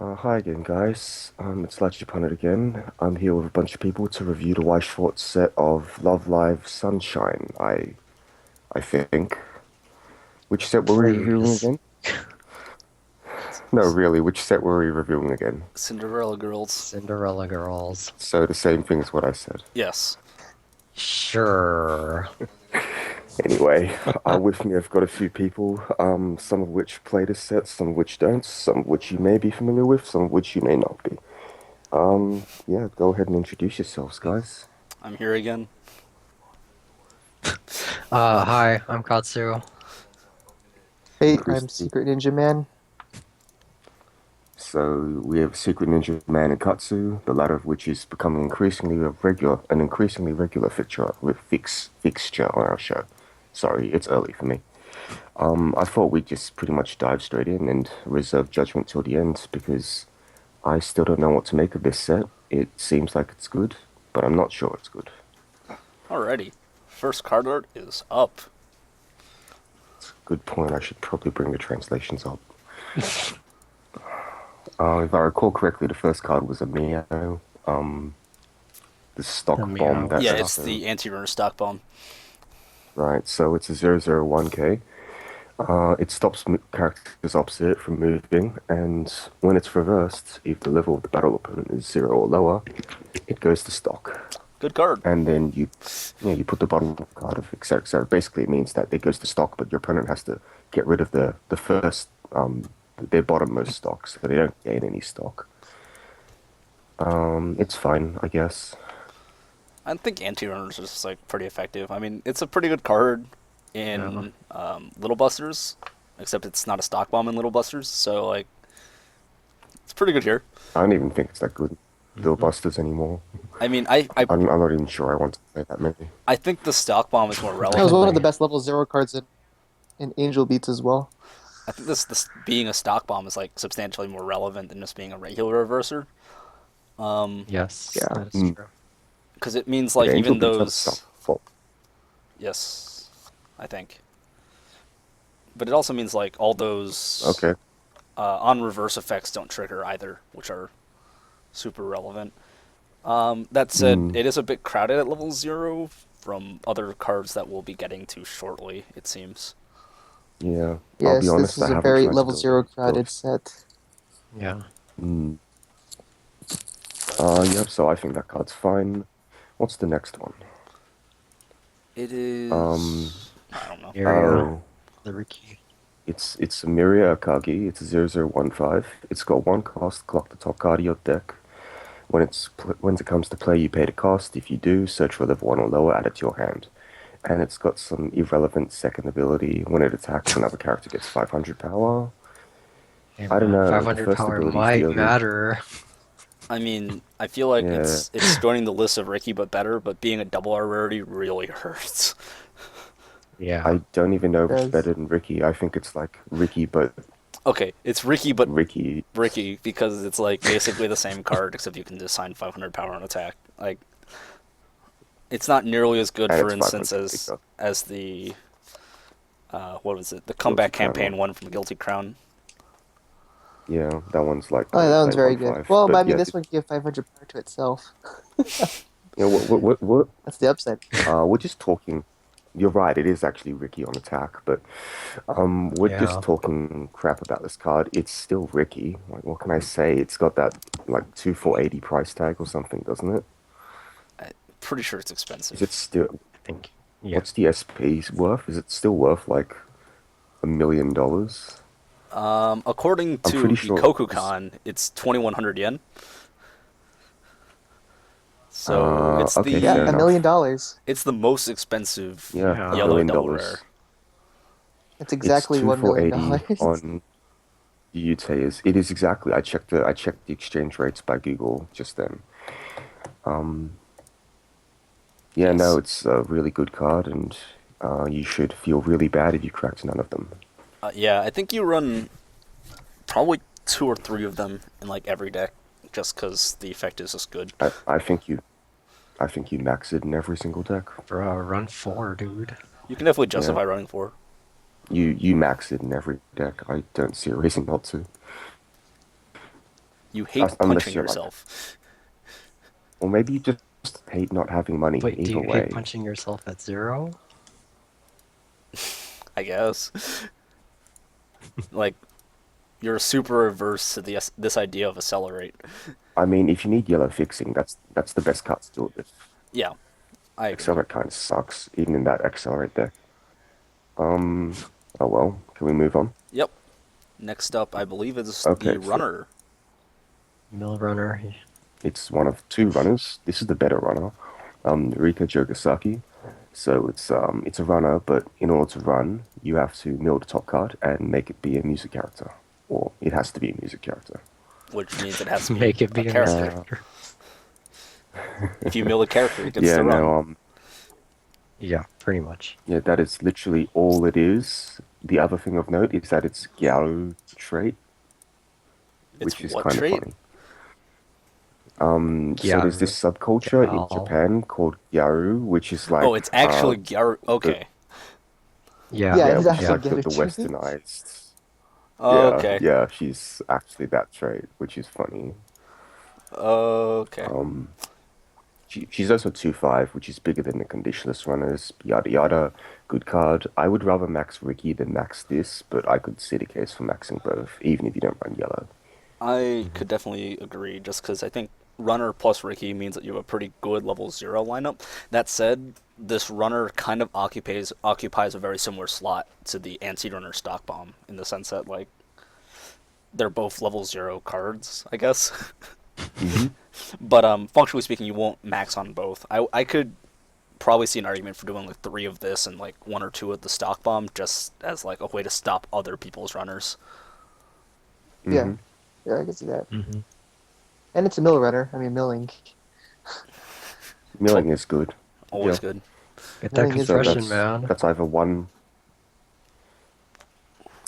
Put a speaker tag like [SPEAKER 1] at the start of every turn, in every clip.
[SPEAKER 1] Hi again, guys. It's lycheepunnet again. I'm here with a bunch of people to review the Weiss Schwarz set of Love Live Sunshine. I think. Which set were we reviewing
[SPEAKER 2] Please.
[SPEAKER 1] again? No, really, which set were we reviewing again?
[SPEAKER 3] Cinderella Girls.
[SPEAKER 2] Cinderella Girls.
[SPEAKER 1] So the same thing as what I said.
[SPEAKER 3] Yes.
[SPEAKER 2] Sure.
[SPEAKER 1] Anyway, with me I've got a few people, some of which play this set, some of which don't, some of which you may be familiar with, some of which you may not be. Yeah, go ahead and introduce yourselves, guys.
[SPEAKER 3] I'm here again.
[SPEAKER 2] Hi, I'm Katsu.
[SPEAKER 4] Hey,
[SPEAKER 1] Introduce
[SPEAKER 4] I'm
[SPEAKER 1] the-
[SPEAKER 4] SecretNinja Man.
[SPEAKER 1] So we have SecretNinja Man and Katsu, the latter of which is becoming an increasingly regular fixture on our show. Sorry, it's early for me. I thought we'd just pretty much dive straight in and reserve judgment till the end because I still don't know what to make of this set. It seems like it's good, but I'm not sure it's good.
[SPEAKER 3] Alrighty. First card art is up.
[SPEAKER 1] Good point. I should probably bring the translations up. If I recall correctly, the first card was a Mio. The stock
[SPEAKER 2] A Mio.
[SPEAKER 1] bomb. That's
[SPEAKER 3] Yeah, it's the anti-runner stock bomb.
[SPEAKER 1] right. So it's a 001K. It stops characters opposite it from moving, and when it's reversed, if the level of the battle opponent is 0 or lower, it goes to stock.
[SPEAKER 3] Good card.
[SPEAKER 1] And then you put the bottom card of etc. etc. Basically, it means that it goes to stock, but your opponent has to get rid of the first their bottommost stock, so they don't gain any stock. It's fine, I guess.
[SPEAKER 3] I think anti-runners is like pretty effective. I mean, it's a pretty good card in Little Busters, except it's not a stock bomb in Little Busters, so like it's pretty good here.
[SPEAKER 1] I don't even think it's that good. Little Busters anymore.
[SPEAKER 3] I mean, I
[SPEAKER 1] I'm not even sure I want to play that many.
[SPEAKER 3] I think the stock bomb is more
[SPEAKER 4] That was
[SPEAKER 3] relevant.
[SPEAKER 4] one of the best level 0 cards in Angel Beats as well.
[SPEAKER 3] I think this being a stock bomb is like substantially more relevant than just being a regular reverser.
[SPEAKER 2] Yes,
[SPEAKER 4] Yeah.
[SPEAKER 2] that is
[SPEAKER 1] Mm.
[SPEAKER 2] true.
[SPEAKER 3] Because it means like
[SPEAKER 1] Yeah, Angel
[SPEAKER 3] even
[SPEAKER 1] Beats have
[SPEAKER 3] those.
[SPEAKER 1] stuff. Well,
[SPEAKER 3] Yes, I think. But it also means like all those
[SPEAKER 1] okay.
[SPEAKER 3] on reverse effects don't trigger either, which are super relevant. That said,
[SPEAKER 1] Mm.
[SPEAKER 3] it is a bit crowded at level 0 from other cards that we'll be getting to shortly, it seems.
[SPEAKER 1] Yeah. I'll be
[SPEAKER 4] Yes,
[SPEAKER 1] honest,
[SPEAKER 4] this
[SPEAKER 1] I
[SPEAKER 4] is a
[SPEAKER 1] haven't
[SPEAKER 4] very
[SPEAKER 1] tried to
[SPEAKER 4] level
[SPEAKER 1] build
[SPEAKER 4] 0
[SPEAKER 1] it.
[SPEAKER 4] crowded set.
[SPEAKER 2] Yeah.
[SPEAKER 1] Mm. Yep, so I think that card's fine. What's the next one?
[SPEAKER 3] It is.
[SPEAKER 1] Um,
[SPEAKER 3] I don't know.
[SPEAKER 2] Area.
[SPEAKER 1] oh,
[SPEAKER 2] The Riki.
[SPEAKER 1] it's a Miria Akagi. It's a 0015. It's got one cost, clock the top card of your deck. When it comes to play, you pay the cost. If you do, search for level 1 or lower, add it to your hand. And it's got some irrelevant second ability. When it attacks, another character gets 500 power.
[SPEAKER 2] Hey,
[SPEAKER 1] I don't
[SPEAKER 2] man,
[SPEAKER 1] know, the
[SPEAKER 2] 500
[SPEAKER 1] first
[SPEAKER 2] power
[SPEAKER 1] ability's
[SPEAKER 2] might
[SPEAKER 1] the only...
[SPEAKER 2] matter.
[SPEAKER 3] I mean, I feel like
[SPEAKER 1] Yeah.
[SPEAKER 3] it's joining the list of Ricky but better, but being a double R rarity really hurts.
[SPEAKER 2] Yeah.
[SPEAKER 1] I don't even know if it's
[SPEAKER 4] Does.
[SPEAKER 1] better than Ricky. I think it's like Ricky, but
[SPEAKER 3] Okay, it's Ricky but
[SPEAKER 1] Ricky.
[SPEAKER 3] Ricky because it's like basically the same card except you can assign 500 power on attack. Like, it's not nearly as good,
[SPEAKER 1] And
[SPEAKER 3] for
[SPEAKER 1] it's
[SPEAKER 3] instance,
[SPEAKER 1] 500
[SPEAKER 3] as
[SPEAKER 1] bigger.
[SPEAKER 3] as the what was it? The comeback
[SPEAKER 1] Crown
[SPEAKER 3] campaign
[SPEAKER 1] one.
[SPEAKER 3] one from Guilty Crown.
[SPEAKER 1] Yeah, that one's like
[SPEAKER 4] Oh, yeah, that one's very
[SPEAKER 1] 815.
[SPEAKER 4] good. Well, but I mean,
[SPEAKER 1] yeah,
[SPEAKER 4] this one can give 500 power to itself.
[SPEAKER 1] you know, what?
[SPEAKER 4] That's the upside.
[SPEAKER 1] We're just talking. You're right. It is actually Ricky on attack, but we're
[SPEAKER 2] Yeah.
[SPEAKER 1] just talking crap about this card. It's still Ricky. Like, what can I say? It's got that like 2480 price tag or something, doesn't it?
[SPEAKER 3] I'm pretty sure it's
[SPEAKER 1] Is it
[SPEAKER 3] expensive.
[SPEAKER 1] still?
[SPEAKER 2] I think. Yeah.
[SPEAKER 1] What's the SP's worth? Is it still worth like $1 million?
[SPEAKER 3] According
[SPEAKER 1] I'm
[SPEAKER 3] to
[SPEAKER 1] pretty sure.
[SPEAKER 3] Ikokukan, it's 2,100 yen. So it's
[SPEAKER 1] Okay,
[SPEAKER 4] Yeah,
[SPEAKER 1] fair
[SPEAKER 4] $1
[SPEAKER 1] enough.
[SPEAKER 4] million.
[SPEAKER 3] it's the most expensive
[SPEAKER 1] Yeah,
[SPEAKER 2] Yeah.
[SPEAKER 1] a
[SPEAKER 3] yellow
[SPEAKER 1] million
[SPEAKER 3] double
[SPEAKER 1] dollars.
[SPEAKER 3] rare.
[SPEAKER 4] It's
[SPEAKER 1] It's
[SPEAKER 4] exactly
[SPEAKER 1] two
[SPEAKER 4] $1
[SPEAKER 1] four
[SPEAKER 4] million.
[SPEAKER 1] eighty on the UTAs. It is exactly. I checked the exchange rates by Google just then. Um, yeah,
[SPEAKER 3] Yes.
[SPEAKER 1] no, it's a really good card, and you should feel really bad if you cracked none of them.
[SPEAKER 3] Yeah, I think you run probably 2 or 3 of them in like every deck, just because the effect is just good.
[SPEAKER 1] I think you max it in every single deck.
[SPEAKER 2] Bro, run 4, dude.
[SPEAKER 3] You can definitely
[SPEAKER 1] Yeah,
[SPEAKER 3] justify running 4.
[SPEAKER 1] you max it in every deck. I don't see a reason not to.
[SPEAKER 3] You hate
[SPEAKER 1] Unless
[SPEAKER 3] punching
[SPEAKER 1] you're like,
[SPEAKER 3] yourself.
[SPEAKER 1] or maybe you just hate not having money.
[SPEAKER 2] Wait, do
[SPEAKER 1] Either
[SPEAKER 2] you hate
[SPEAKER 1] way,
[SPEAKER 2] punching yourself at 0?
[SPEAKER 3] I guess. Like you're super averse to this idea of accelerate.
[SPEAKER 1] I mean, if you need yellow fixing, that's the best card to do it with.
[SPEAKER 3] Yeah, I agree.
[SPEAKER 1] Accelerate kind of sucks, even in that accelerate deck. Um, oh well, can we move on?
[SPEAKER 3] Yep. Next up, I believe, is the
[SPEAKER 1] Okay, so
[SPEAKER 3] runner.
[SPEAKER 2] Mill runner.
[SPEAKER 1] it's one of two runners. This is the better runner, Rika Jogasaki. So it's a runner, but in order to run, you have to mill the top card and make it be a music character, or it has to be a music character.
[SPEAKER 3] Which means it has to be
[SPEAKER 2] Make it
[SPEAKER 3] a
[SPEAKER 2] be a
[SPEAKER 3] character.
[SPEAKER 2] character.
[SPEAKER 3] If you mill a character, it gets
[SPEAKER 1] Yeah,
[SPEAKER 3] to run.
[SPEAKER 1] no,
[SPEAKER 2] Yeah, pretty much.
[SPEAKER 1] yeah, that is literally all it is. The other thing of note is that it's Gyaru trait,
[SPEAKER 3] It's
[SPEAKER 1] which is
[SPEAKER 3] what
[SPEAKER 1] kind of
[SPEAKER 3] trait?
[SPEAKER 1] funny. So there's this
[SPEAKER 2] Gyaru.
[SPEAKER 1] subculture in
[SPEAKER 2] Gal.
[SPEAKER 1] Japan called Gyaru, which is like
[SPEAKER 3] Oh, it's actually Gyaru. Okay.
[SPEAKER 2] Yeah.
[SPEAKER 4] Yeah,
[SPEAKER 1] yeah,
[SPEAKER 4] it's
[SPEAKER 1] which is
[SPEAKER 4] actually
[SPEAKER 1] like the
[SPEAKER 4] Gyaru trait.
[SPEAKER 1] westernized.
[SPEAKER 3] Oh,
[SPEAKER 1] Yeah,
[SPEAKER 3] okay.
[SPEAKER 1] yeah, she's actually that trait, which is funny.
[SPEAKER 3] Okay.
[SPEAKER 1] Um, she's also 2-5, which is bigger than the conditionless runners. Yada yada, good card. I would rather max Ricky than max this, but I could see the case for maxing both, even if you don't run yellow.
[SPEAKER 3] I could definitely agree, just because I think runner plus Ricky means that you have a pretty good level 0 lineup. That said, this runner kind of occupies a very similar slot to the anti-runner stock bomb, in the sense that, like, they're both level 0 cards, I guess. But functionally speaking, you won't max on both. I could probably see an argument for doing like 3 of this and like 1 or 2 of the stock bomb, just as like a way to stop other people's runners.
[SPEAKER 4] Yeah, yeah, I can see that.
[SPEAKER 2] Mm-hmm.
[SPEAKER 4] And it's a mill runner. I mean, milling.
[SPEAKER 1] Milling is good.
[SPEAKER 3] Always
[SPEAKER 1] Yeah.
[SPEAKER 3] good.
[SPEAKER 2] Get that
[SPEAKER 4] Milling is
[SPEAKER 1] So
[SPEAKER 2] compression, man.
[SPEAKER 1] that's either one.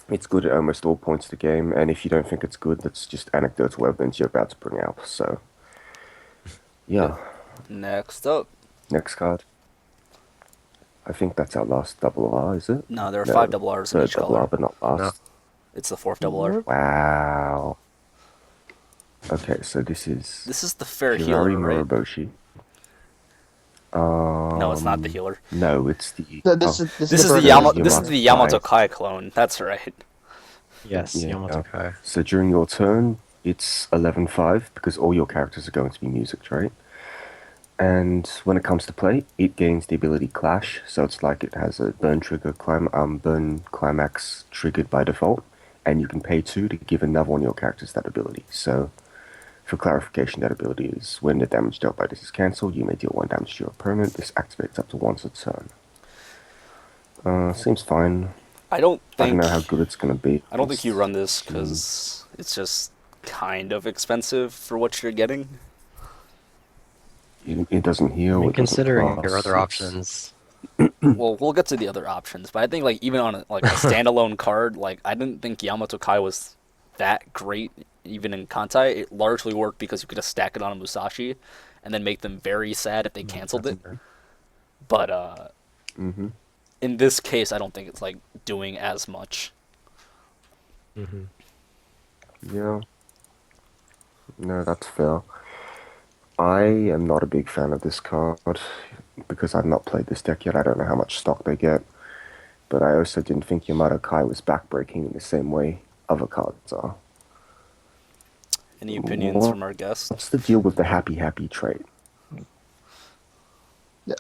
[SPEAKER 1] It's good at almost all points of the game, and if you don't think it's good, that's just anecdotal evidence you're about to bring out. So, yeah.
[SPEAKER 3] Next up.
[SPEAKER 1] Next card. I think that's our last double R, is it?
[SPEAKER 3] No, there are
[SPEAKER 1] No,
[SPEAKER 3] 5 double R's in
[SPEAKER 1] third
[SPEAKER 3] each
[SPEAKER 1] double
[SPEAKER 3] color.
[SPEAKER 1] R, but not last.
[SPEAKER 3] It's the 4th double R.
[SPEAKER 1] Wow. Okay, so this is
[SPEAKER 3] This is the fair healer,
[SPEAKER 1] Hirari
[SPEAKER 3] right?
[SPEAKER 1] Muraboshi.
[SPEAKER 3] No, it's not the healer.
[SPEAKER 1] No, it's the.
[SPEAKER 4] So
[SPEAKER 3] This is
[SPEAKER 4] the
[SPEAKER 3] the
[SPEAKER 4] burner.
[SPEAKER 3] Yamato. This is the
[SPEAKER 1] Yamato
[SPEAKER 3] Yamato Kai clone. That's right.
[SPEAKER 2] Yes,
[SPEAKER 1] Yeah.
[SPEAKER 2] Yamato Kai.
[SPEAKER 1] So during your turn, it's 11-5 because all your characters are going to be music, right? And when it comes to play, it gains the ability Clash, so it's like it has a burn climax triggered by default, and you can pay 2 to give another one of your characters that ability. So, for clarification, that ability is when the damage dealt by this is cancelled, you may deal 1 damage to your opponent. This activates up to once a turn. Seems fine.
[SPEAKER 3] I don't
[SPEAKER 1] I don't
[SPEAKER 3] think.
[SPEAKER 1] know how good it's gonna be.
[SPEAKER 3] I don't think you run this because it's just kind of expensive for what you're getting.
[SPEAKER 1] It doesn't heal.
[SPEAKER 2] I mean,
[SPEAKER 1] It doesn't
[SPEAKER 2] considering
[SPEAKER 1] plus,
[SPEAKER 2] your other
[SPEAKER 1] it's-
[SPEAKER 2] options,
[SPEAKER 3] Well, we'll get to the other options, but I think like even on a standalone card, like I didn't think Yamato Kai was that great even in Kantai. It largely worked because you could just stack it on a Musashi and then make them very sad if they canceled it. But in this case, I don't think it's like doing as much.
[SPEAKER 2] Mm-hmm.
[SPEAKER 1] Yeah. No, that's fair. I am not a big fan of this card because I've not played this deck yet. I don't know how much stock they get. But I also didn't think Yamato Kai was backbreaking in the same way other cards are.
[SPEAKER 3] Any opinions from our guest?
[SPEAKER 1] What's the deal with the happy trait?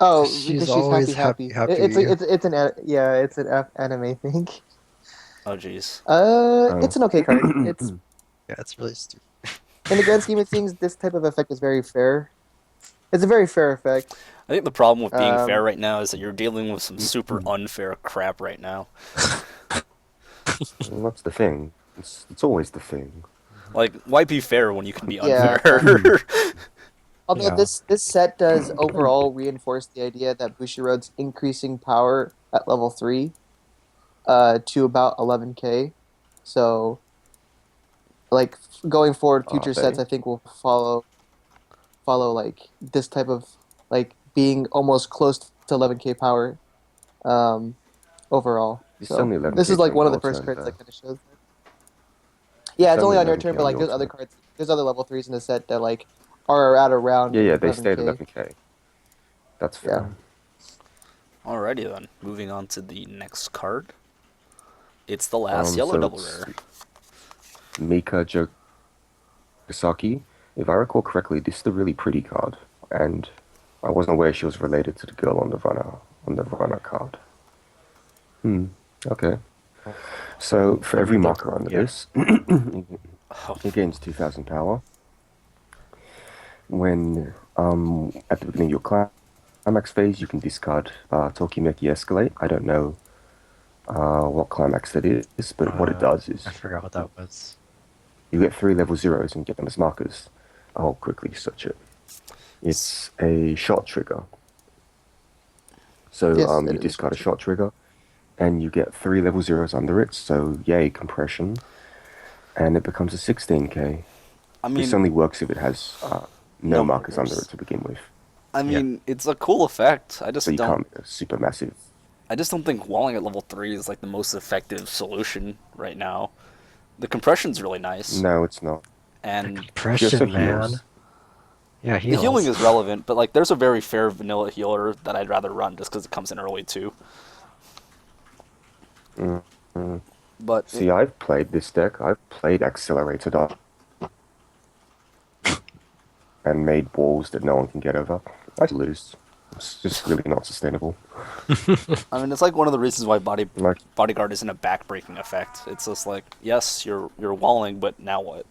[SPEAKER 4] Oh,
[SPEAKER 2] She's
[SPEAKER 4] because she's
[SPEAKER 2] always
[SPEAKER 4] happy.
[SPEAKER 2] happy.
[SPEAKER 4] It's an anime thing.
[SPEAKER 3] Oh jeez.
[SPEAKER 4] It's an okay card. It's
[SPEAKER 2] Yeah, it's really stupid.
[SPEAKER 4] in the grand scheme of things, this type of effect is very fair. It's a very fair effect.
[SPEAKER 3] I think the problem with being fair
[SPEAKER 4] Um,
[SPEAKER 3] right now is that you're dealing with some super unfair crap right now.
[SPEAKER 1] And that's the thing. It's always the thing.
[SPEAKER 3] Like, why be fair when you can be
[SPEAKER 4] Yeah.
[SPEAKER 3] unfair?
[SPEAKER 4] Although
[SPEAKER 2] Yeah.
[SPEAKER 4] this set does overall reinforce the idea that Bushiroad's increasing power at level 3 to about 11k. So, like, going forward, future
[SPEAKER 1] Okay.
[SPEAKER 4] sets I think will follow like this type of like being almost close to 11k power overall.
[SPEAKER 1] It's
[SPEAKER 4] So,
[SPEAKER 1] only 11K
[SPEAKER 4] this is like
[SPEAKER 1] during
[SPEAKER 4] one of the
[SPEAKER 1] your
[SPEAKER 4] first
[SPEAKER 1] turn,
[SPEAKER 4] cards
[SPEAKER 1] though.
[SPEAKER 4] that kind of shows that. Yeah,
[SPEAKER 1] It's
[SPEAKER 4] it's only on your
[SPEAKER 1] 11k
[SPEAKER 4] turn, but
[SPEAKER 1] on
[SPEAKER 4] like
[SPEAKER 1] your
[SPEAKER 4] there's other
[SPEAKER 1] turn.
[SPEAKER 4] cards, there's other level threes in the set that like are at around
[SPEAKER 1] Yeah, they stayed
[SPEAKER 4] 11k.
[SPEAKER 1] 11k. That's
[SPEAKER 4] Yeah.
[SPEAKER 1] fair.
[SPEAKER 3] Alrighty then. Moving on to the next card. It's the last yellow
[SPEAKER 1] So
[SPEAKER 3] double
[SPEAKER 1] it's
[SPEAKER 3] rare.
[SPEAKER 1] Mika Jogasaki. If I recall correctly, this is a really pretty card, and I wasn't aware she was related to the girl on the runner card. Okay. So for every marker under this,
[SPEAKER 3] Oh,
[SPEAKER 1] it gains 2,000 power. When at the beginning of your climax phase, you can discard Tokimeki Escalate. I don't know what climax that is, but what it does is
[SPEAKER 2] I forgot what that was.
[SPEAKER 1] you get 3 level zeros and get them as markers. I'll quickly search it. It's a shot trigger. So
[SPEAKER 4] Yes, that
[SPEAKER 1] you
[SPEAKER 4] is a
[SPEAKER 1] discard a
[SPEAKER 4] shot
[SPEAKER 1] shot trigger, and you get 3 level zeros under it. So yay, compression, and it becomes a 16k.
[SPEAKER 3] I
[SPEAKER 1] This
[SPEAKER 3] mean,
[SPEAKER 1] only works if it has no
[SPEAKER 3] no
[SPEAKER 1] markers under
[SPEAKER 3] markers.
[SPEAKER 1] it to begin with.
[SPEAKER 3] I mean, it's a cool effect. I
[SPEAKER 1] So
[SPEAKER 3] just
[SPEAKER 1] you
[SPEAKER 3] don't.
[SPEAKER 1] can't be a super massive.
[SPEAKER 3] I just don't think walling at level 3 is like the most effective solution right now. The compression's really nice,
[SPEAKER 1] No, it's not.
[SPEAKER 3] and
[SPEAKER 1] She also
[SPEAKER 2] Compression, man.
[SPEAKER 1] heals.
[SPEAKER 2] Yeah,
[SPEAKER 3] the healing
[SPEAKER 2] heals.
[SPEAKER 3] is relevant. But like, there's a very fair vanilla healer that I'd rather run just because it comes in early too.
[SPEAKER 1] Mm.
[SPEAKER 3] But
[SPEAKER 1] See, I've played this deck. I've played Accelerated up and made walls that no one can get over. I lose. It's just really not sustainable.
[SPEAKER 3] I mean, it's like one of the reasons why
[SPEAKER 1] Like,
[SPEAKER 3] bodyguard isn't a backbreaking effect. It's just like, yes, you're walling, but now what?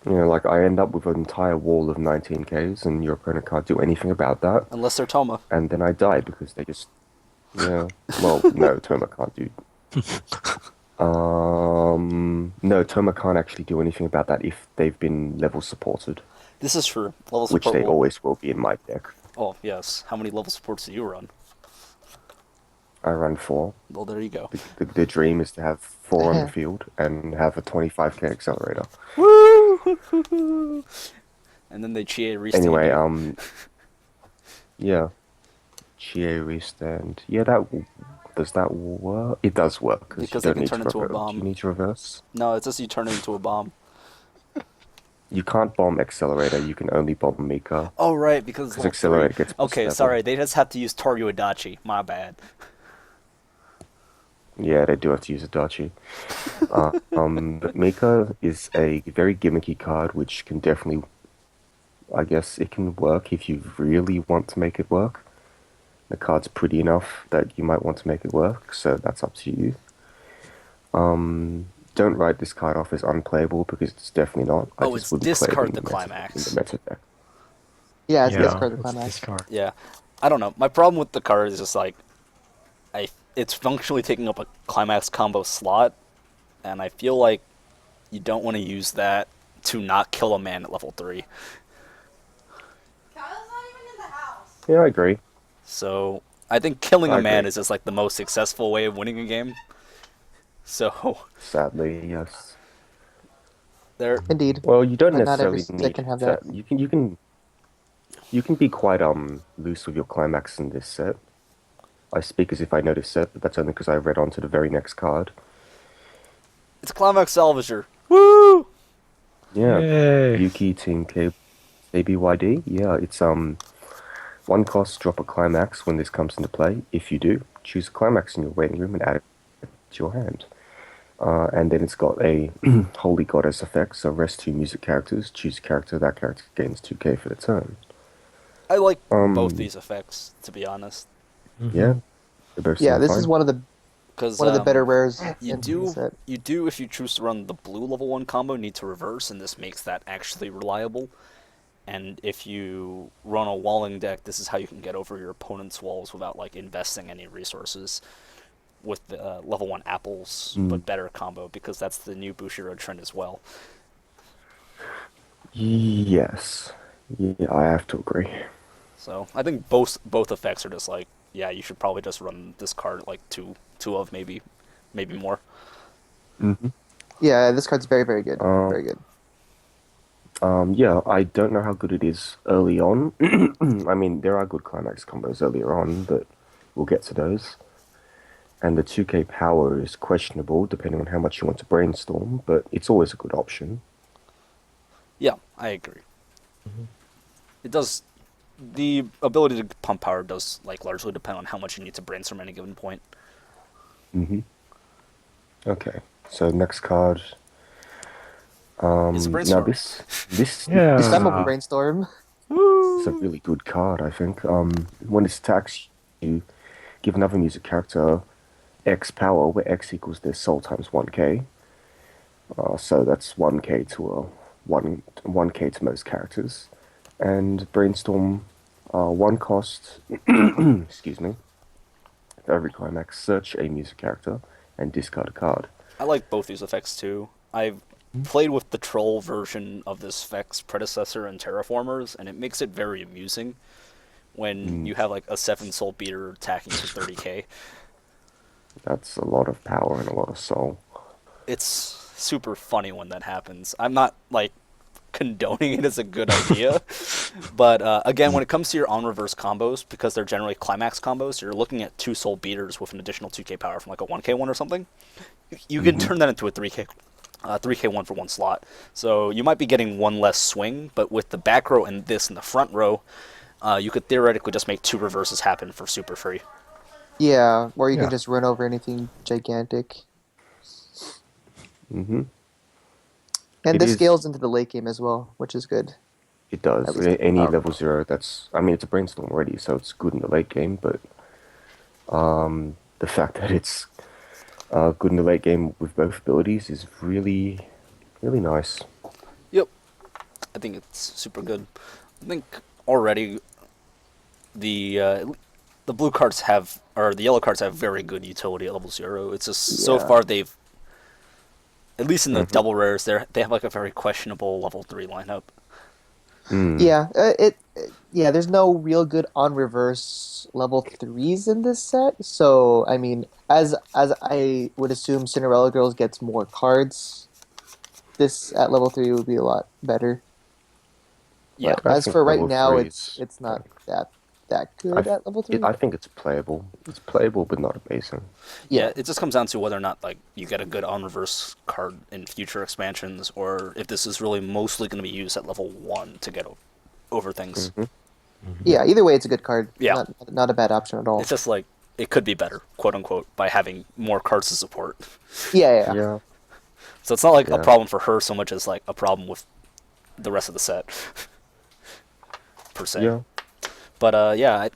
[SPEAKER 1] like I end up with an entire wall of 19Ks, and your opponent can't do anything about that.
[SPEAKER 3] Unless they're Toma.
[SPEAKER 1] And then I die because they just, Well, no, Toma can't do. No, Toma can't actually do anything about that if they've been level supported,
[SPEAKER 3] This is true. Level
[SPEAKER 1] which
[SPEAKER 3] support
[SPEAKER 1] they
[SPEAKER 3] will...
[SPEAKER 1] always will be in my deck.
[SPEAKER 3] Oh, yes. How many level supports do you run?
[SPEAKER 1] I run 4.
[SPEAKER 3] Well, there you go.
[SPEAKER 1] The dream is to have 4 on the field and have a 25k accelerator.
[SPEAKER 3] Woo! And then they Chie restand.
[SPEAKER 1] Anyway,
[SPEAKER 3] you.
[SPEAKER 1] yeah, Chie restand. Yeah, does that work? It does work
[SPEAKER 3] Because
[SPEAKER 1] you
[SPEAKER 3] they
[SPEAKER 1] don't
[SPEAKER 3] can
[SPEAKER 1] need
[SPEAKER 3] turn
[SPEAKER 1] to
[SPEAKER 3] into a
[SPEAKER 1] reverse.
[SPEAKER 3] bomb.
[SPEAKER 1] You need to reverse.
[SPEAKER 3] No, it's just you turn it into a bomb.
[SPEAKER 1] You can't bomb accelerator. You can only bomb Mika.
[SPEAKER 3] Oh, right, because
[SPEAKER 1] Because accelerator gets plus
[SPEAKER 3] Okay,
[SPEAKER 1] 7.
[SPEAKER 3] sorry, they just have to use Toru Adachi. My bad.
[SPEAKER 1] Yeah, they do have to use a Dachi. But Mika is a very gimmicky card, which can definitely, I guess, it can work if you really want to make it work. The card's pretty enough that you might want to make it work, so that's up to you. Don't write this card off as unplayable because it's definitely not. I
[SPEAKER 3] Oh,
[SPEAKER 1] just
[SPEAKER 3] it's
[SPEAKER 1] wouldn't play it
[SPEAKER 3] discard
[SPEAKER 1] in
[SPEAKER 3] the
[SPEAKER 1] meta-
[SPEAKER 3] climax.
[SPEAKER 1] in the meta deck.
[SPEAKER 4] Yeah, it's
[SPEAKER 2] Yeah,
[SPEAKER 4] discard the
[SPEAKER 2] it's
[SPEAKER 4] climax.
[SPEAKER 2] discard.
[SPEAKER 3] Yeah. I don't know. My problem with the card is just like, it's functionally taking up a climax combo slot, and I feel like you don't want to use that to not kill a man at level 3.
[SPEAKER 5] Kyle's not even in the house.
[SPEAKER 1] Yeah, I agree.
[SPEAKER 3] So I think killing
[SPEAKER 1] I
[SPEAKER 3] a man
[SPEAKER 1] agree.
[SPEAKER 3] is just like the most successful way of winning a game. So
[SPEAKER 1] Sadly, yes.
[SPEAKER 3] there,
[SPEAKER 4] Indeed.
[SPEAKER 1] Well, you don't
[SPEAKER 4] But not every
[SPEAKER 1] necessarily
[SPEAKER 4] deck
[SPEAKER 1] need
[SPEAKER 4] can have that.
[SPEAKER 1] You can be quite loose with your climax in this set. I speak as if I know this set, but that's only because I read on to the very next card.
[SPEAKER 3] it's a climax salvager. Woo!
[SPEAKER 1] Yeah,
[SPEAKER 2] Yay.
[SPEAKER 1] Yuki Team KBYD. Yeah, it's 1 cost, drop a climax when this comes into play. If you do, choose a climax in your waiting room and add it to your hand. And then it's got a Holy Goddess effect, so rest 2 music characters, choose a character, that character gains 2k for the turn.
[SPEAKER 3] I like both these effects, to be honest.
[SPEAKER 1] Yeah, they both
[SPEAKER 4] Yeah,
[SPEAKER 1] seem
[SPEAKER 4] this
[SPEAKER 1] fine.
[SPEAKER 4] is one of the
[SPEAKER 3] Because
[SPEAKER 4] better rares
[SPEAKER 3] You
[SPEAKER 4] in the
[SPEAKER 3] do,
[SPEAKER 4] set.
[SPEAKER 3] if you choose to run the blue level 1 combo, need to reverse, and this makes that actually reliable. And if you run a walling deck, this is how you can get over your opponent's walls without like investing any resources with the level 1 apples, but better combo, because that's the new Bushiroad trend as well.
[SPEAKER 1] Yes. Yeah, I have to agree.
[SPEAKER 3] So I think both effects are just like, yeah, you should probably just run this card like two of maybe more.
[SPEAKER 4] Yeah, this card's very, very good. Very good.
[SPEAKER 1] Yeah, I don't know how good it is early on. I mean, there are good climax combos earlier on, but we'll get to those. And the 2K power is questionable depending on how much you want to brainstorm, but it's always a good option.
[SPEAKER 3] Yeah, I agree. It does. The ability to pump power does like largely depend on how much you need to brainstorm at any given point.
[SPEAKER 1] Mm-hmm. Okay, so next card.
[SPEAKER 3] It's a
[SPEAKER 1] Now
[SPEAKER 3] brainstorm.
[SPEAKER 1] this is a
[SPEAKER 4] Flammable
[SPEAKER 1] good,
[SPEAKER 4] brainstorm.
[SPEAKER 1] it's a really good card, I think. When it attacks you, give another music character X power, where X equals their soul times 1K. So that's 1K to one K to most characters. And brainstorm one cost, excuse me, for every climax, search a music character and discard a card.
[SPEAKER 3] I like both these effects too. I've played with the troll version of this effect's predecessor in Terraformers, and it makes it very amusing when
[SPEAKER 1] Mm,
[SPEAKER 3] you have like a 7 soul beater attacking for 30k.
[SPEAKER 1] that's a lot of power and a lot of soul.
[SPEAKER 3] It's super funny when that happens. I'm not like condoning it as a good idea, but again, when it comes to your on reverse combos, because they're generally climax combos, you're looking at 2 soul beaters with an additional 2k power from like a 1k one or something. You can turn that into a 3k one for one slot. So you might be getting one less swing, but with the back row and this in the front row, you could theoretically just make 2 reverses happen for super free.
[SPEAKER 4] Yeah, or you can
[SPEAKER 2] Yeah.
[SPEAKER 4] just run over anything gigantic.
[SPEAKER 1] Hmm.
[SPEAKER 4] And
[SPEAKER 1] It
[SPEAKER 4] this
[SPEAKER 1] is.
[SPEAKER 4] scales into the late game as well, which is good.
[SPEAKER 1] It
[SPEAKER 4] At
[SPEAKER 1] does.
[SPEAKER 4] least at
[SPEAKER 1] Any
[SPEAKER 4] power.
[SPEAKER 1] level zero, that's. I mean, it's a brainstorm already, so it's good in the late game. But the fact that it's good in the late game with both abilities is really, really nice.
[SPEAKER 3] Yep, I think it's super good. I think already the the blue cards have or the yellow cards have very good utility at level 0. It's just so
[SPEAKER 4] Yeah.
[SPEAKER 3] far they've at least in the
[SPEAKER 1] Hmm.
[SPEAKER 3] double rares they have like a very questionable level 3 lineup.
[SPEAKER 1] Mm.
[SPEAKER 4] Yeah, yeah, there's no real good on reverse level threes in this set. So, I mean, as I would assume Cinderella Girls gets more cards, this at level 3 would be a lot better.
[SPEAKER 3] Yeah,
[SPEAKER 4] But
[SPEAKER 1] I
[SPEAKER 4] as
[SPEAKER 1] think
[SPEAKER 4] for right
[SPEAKER 1] level
[SPEAKER 4] now,
[SPEAKER 1] three
[SPEAKER 4] it's
[SPEAKER 1] is.
[SPEAKER 4] it's not that
[SPEAKER 1] I,
[SPEAKER 4] good
[SPEAKER 1] th-
[SPEAKER 4] at level 3.
[SPEAKER 1] I think it's playable. It's playable, but not amazing.
[SPEAKER 3] yeah.
[SPEAKER 4] Yeah.
[SPEAKER 3] It just comes down to whether or not like you get a good on reverse card in future expansions, or if this is really mostly going to be used at level 1 to get over things.
[SPEAKER 1] Hmm.
[SPEAKER 4] Yeah, either way it's a good card.
[SPEAKER 3] Yeah,
[SPEAKER 4] Not a bad option at
[SPEAKER 3] it's
[SPEAKER 4] all.
[SPEAKER 3] just like it could be better, quote unquote, by having more cards to support.
[SPEAKER 4] Yeah, yeah.
[SPEAKER 1] Yeah,
[SPEAKER 3] So it's not like a
[SPEAKER 1] yeah,
[SPEAKER 3] problem for her so much as like a problem with the rest of the set per se.
[SPEAKER 1] yeah.
[SPEAKER 3] But yeah,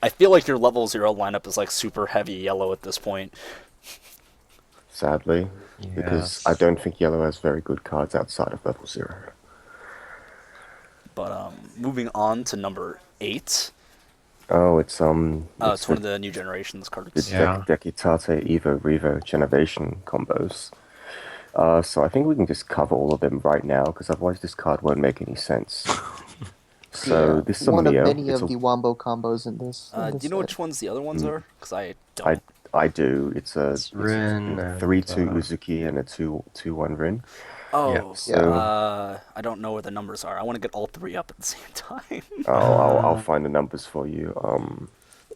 [SPEAKER 3] I feel like your level 0 lineup is like super heavy yellow at this point.
[SPEAKER 1] Sadly, because I
[SPEAKER 2] Yes.
[SPEAKER 1] don't think yellow has very good cards outside of level zero.
[SPEAKER 3] But moving on to number 8.
[SPEAKER 1] Oh, it's
[SPEAKER 3] It's one of the new generations
[SPEAKER 1] the
[SPEAKER 3] cards.
[SPEAKER 2] Yeah.
[SPEAKER 1] Dekitate Evo Revo Generation combos. So I think we can just cover all of them right now, because otherwise this card won't make any sense. So
[SPEAKER 4] Yeah.
[SPEAKER 1] this is a
[SPEAKER 4] One of
[SPEAKER 1] Mio.
[SPEAKER 4] many
[SPEAKER 1] It's
[SPEAKER 4] of
[SPEAKER 1] a
[SPEAKER 4] the wombo combos in
[SPEAKER 3] Do
[SPEAKER 4] this
[SPEAKER 3] you know
[SPEAKER 4] set.
[SPEAKER 3] which ones the other ones
[SPEAKER 1] mm,
[SPEAKER 3] are? Because I
[SPEAKER 1] I
[SPEAKER 3] don't.
[SPEAKER 1] I do.
[SPEAKER 2] It's Rin
[SPEAKER 1] It's a
[SPEAKER 2] and
[SPEAKER 1] 3/2 Uzuki and a 2/1 Rin.
[SPEAKER 3] Oh,
[SPEAKER 2] yes.
[SPEAKER 4] Yeah.
[SPEAKER 1] So
[SPEAKER 3] I don't know where the numbers are. I want to get all 3 up at the same time.
[SPEAKER 1] I'll
[SPEAKER 2] Uh,
[SPEAKER 1] find the numbers for you.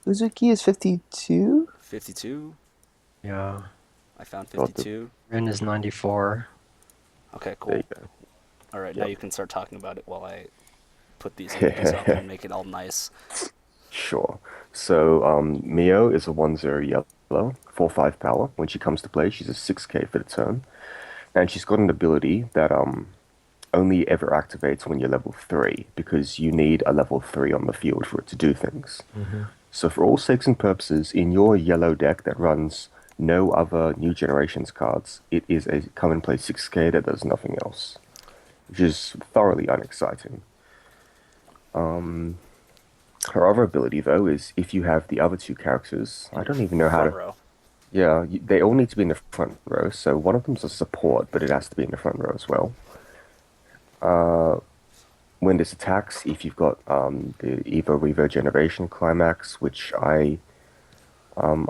[SPEAKER 4] Uzuki is 52?
[SPEAKER 3] 52.
[SPEAKER 2] yeah.
[SPEAKER 3] I found
[SPEAKER 1] Got the
[SPEAKER 3] 52.
[SPEAKER 2] Rin is 94.
[SPEAKER 3] Okay,
[SPEAKER 1] there
[SPEAKER 3] cool.
[SPEAKER 1] you go.
[SPEAKER 3] All right, now
[SPEAKER 1] Yep.
[SPEAKER 3] you can start talking about it while I put these images up and make it all nice.
[SPEAKER 1] Sure. So, Mio is a 1/0 yellow, 4/5 power. When she comes to play, she's a 6K for the turn. And she's got an ability that only ever activates when you're level 3, because you need a level 3 on the field for it to do things.
[SPEAKER 2] Hmm.
[SPEAKER 1] So, for all sakes and purposes, in your yellow deck that runs no other new generations cards, it is a come and play 6K that does nothing else, which is thoroughly unexciting. Her other ability, though, is if you have the other two characters, I
[SPEAKER 3] In your
[SPEAKER 1] don't even know how
[SPEAKER 3] front
[SPEAKER 1] to.
[SPEAKER 3] row.
[SPEAKER 1] Yeah, they all need to be in the front row. So one of them's a support, but it has to be in the front row as well. When this attacks, if you've got the Evo Revo Generation Climax, which I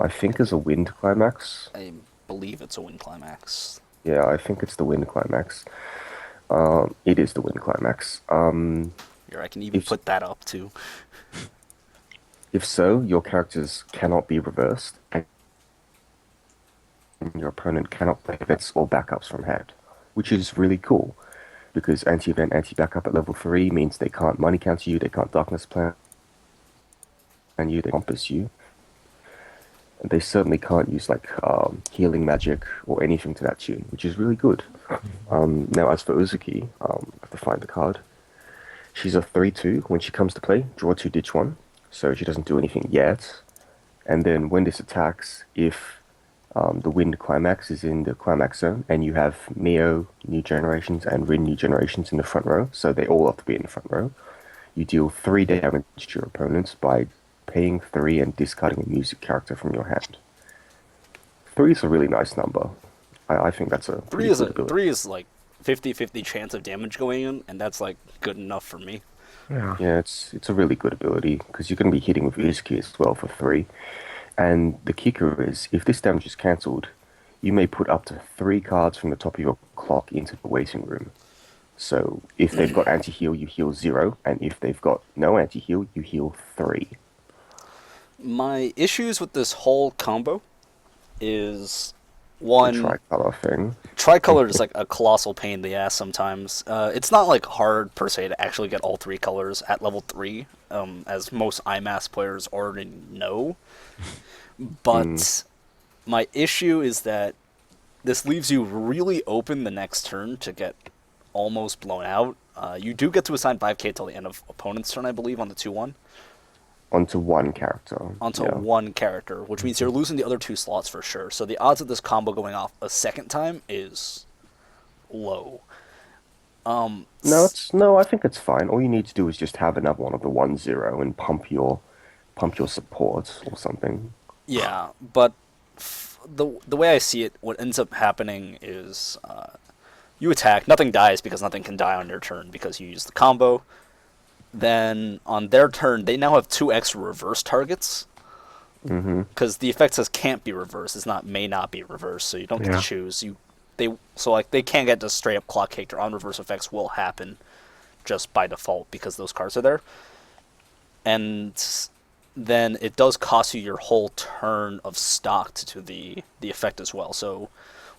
[SPEAKER 1] think is a Wind Climax.
[SPEAKER 3] I believe it's a win climax.
[SPEAKER 1] Yeah, I think it's the Wind Climax. It is the Wind Climax.
[SPEAKER 3] Here, I can even
[SPEAKER 1] If
[SPEAKER 3] put that up too.
[SPEAKER 1] if so, your characters cannot be reversed, and your opponent cannot play events or backups from hand, which is really cool because anti-event, anti-backup at level 3 means they can't money counter you, they can't darkness plan you, they compass you. And they certainly can't use like healing magic or anything to that tune, which is really good. Now, as for Uzuki, I have to find the card. She's a 3/2. When she comes to play, draw 2, ditch 1. So she doesn't do anything yet. And then when this attacks, if the Wind Climax is in the Climax zone, and you have Mio New Generations and Rin New Generations in the front row, so they all have to be in the front row, you deal 3 damage to your opponents by paying 3 and discarding a music character from your hand. 3 is a really nice number. I think that's a pretty good ability.
[SPEAKER 3] 3 is like 50-50 chance of damage going in, and that's like good enough for me.
[SPEAKER 2] Yeah.
[SPEAKER 1] Yeah, it's a really good ability because you're going to be hitting with Uzuki as well for 3. And the kicker is, if this damage is cancelled, you may put up to 3 cards from the top of your clock into the waiting room. So if they've got anti-heal, you heal 0, and if they've got no anti-heal, you heal 3.
[SPEAKER 3] My issues with this whole combo is
[SPEAKER 1] The
[SPEAKER 3] one,
[SPEAKER 1] tricolor thing.
[SPEAKER 3] tricolor is like a colossal pain in the ass sometimes. It's not like hard per se to actually get all 3 colors at level 3, as most IMAS players already know. But my issue is that this leaves you really open the next turn to get almost blown out. You do get to assign 5k till the end of opponent's turn, I believe, on the 2-1.
[SPEAKER 1] Onto one character.
[SPEAKER 3] Onto
[SPEAKER 1] yeah.
[SPEAKER 3] one character, which means you're losing the other 2 slots for sure. So the odds of this combo going off a second time is low.
[SPEAKER 1] No, I think it's fine. All you need to do is just have another one of the 1-0 and pump your support or something.
[SPEAKER 3] Yeah, but the way I see it, what ends up happening is you attack, nothing dies because nothing can die on your turn because you use the combo. Then on their turn, they now have 2 extra reverse targets. Because the effect says can't be reversed. It's not may not be reversed, so you don't get to choose. They can't get just straight up clock kicked, or on reverse effects will happen just by default because those cards are there. And then it does cost you your whole turn of stock to the effect as well. So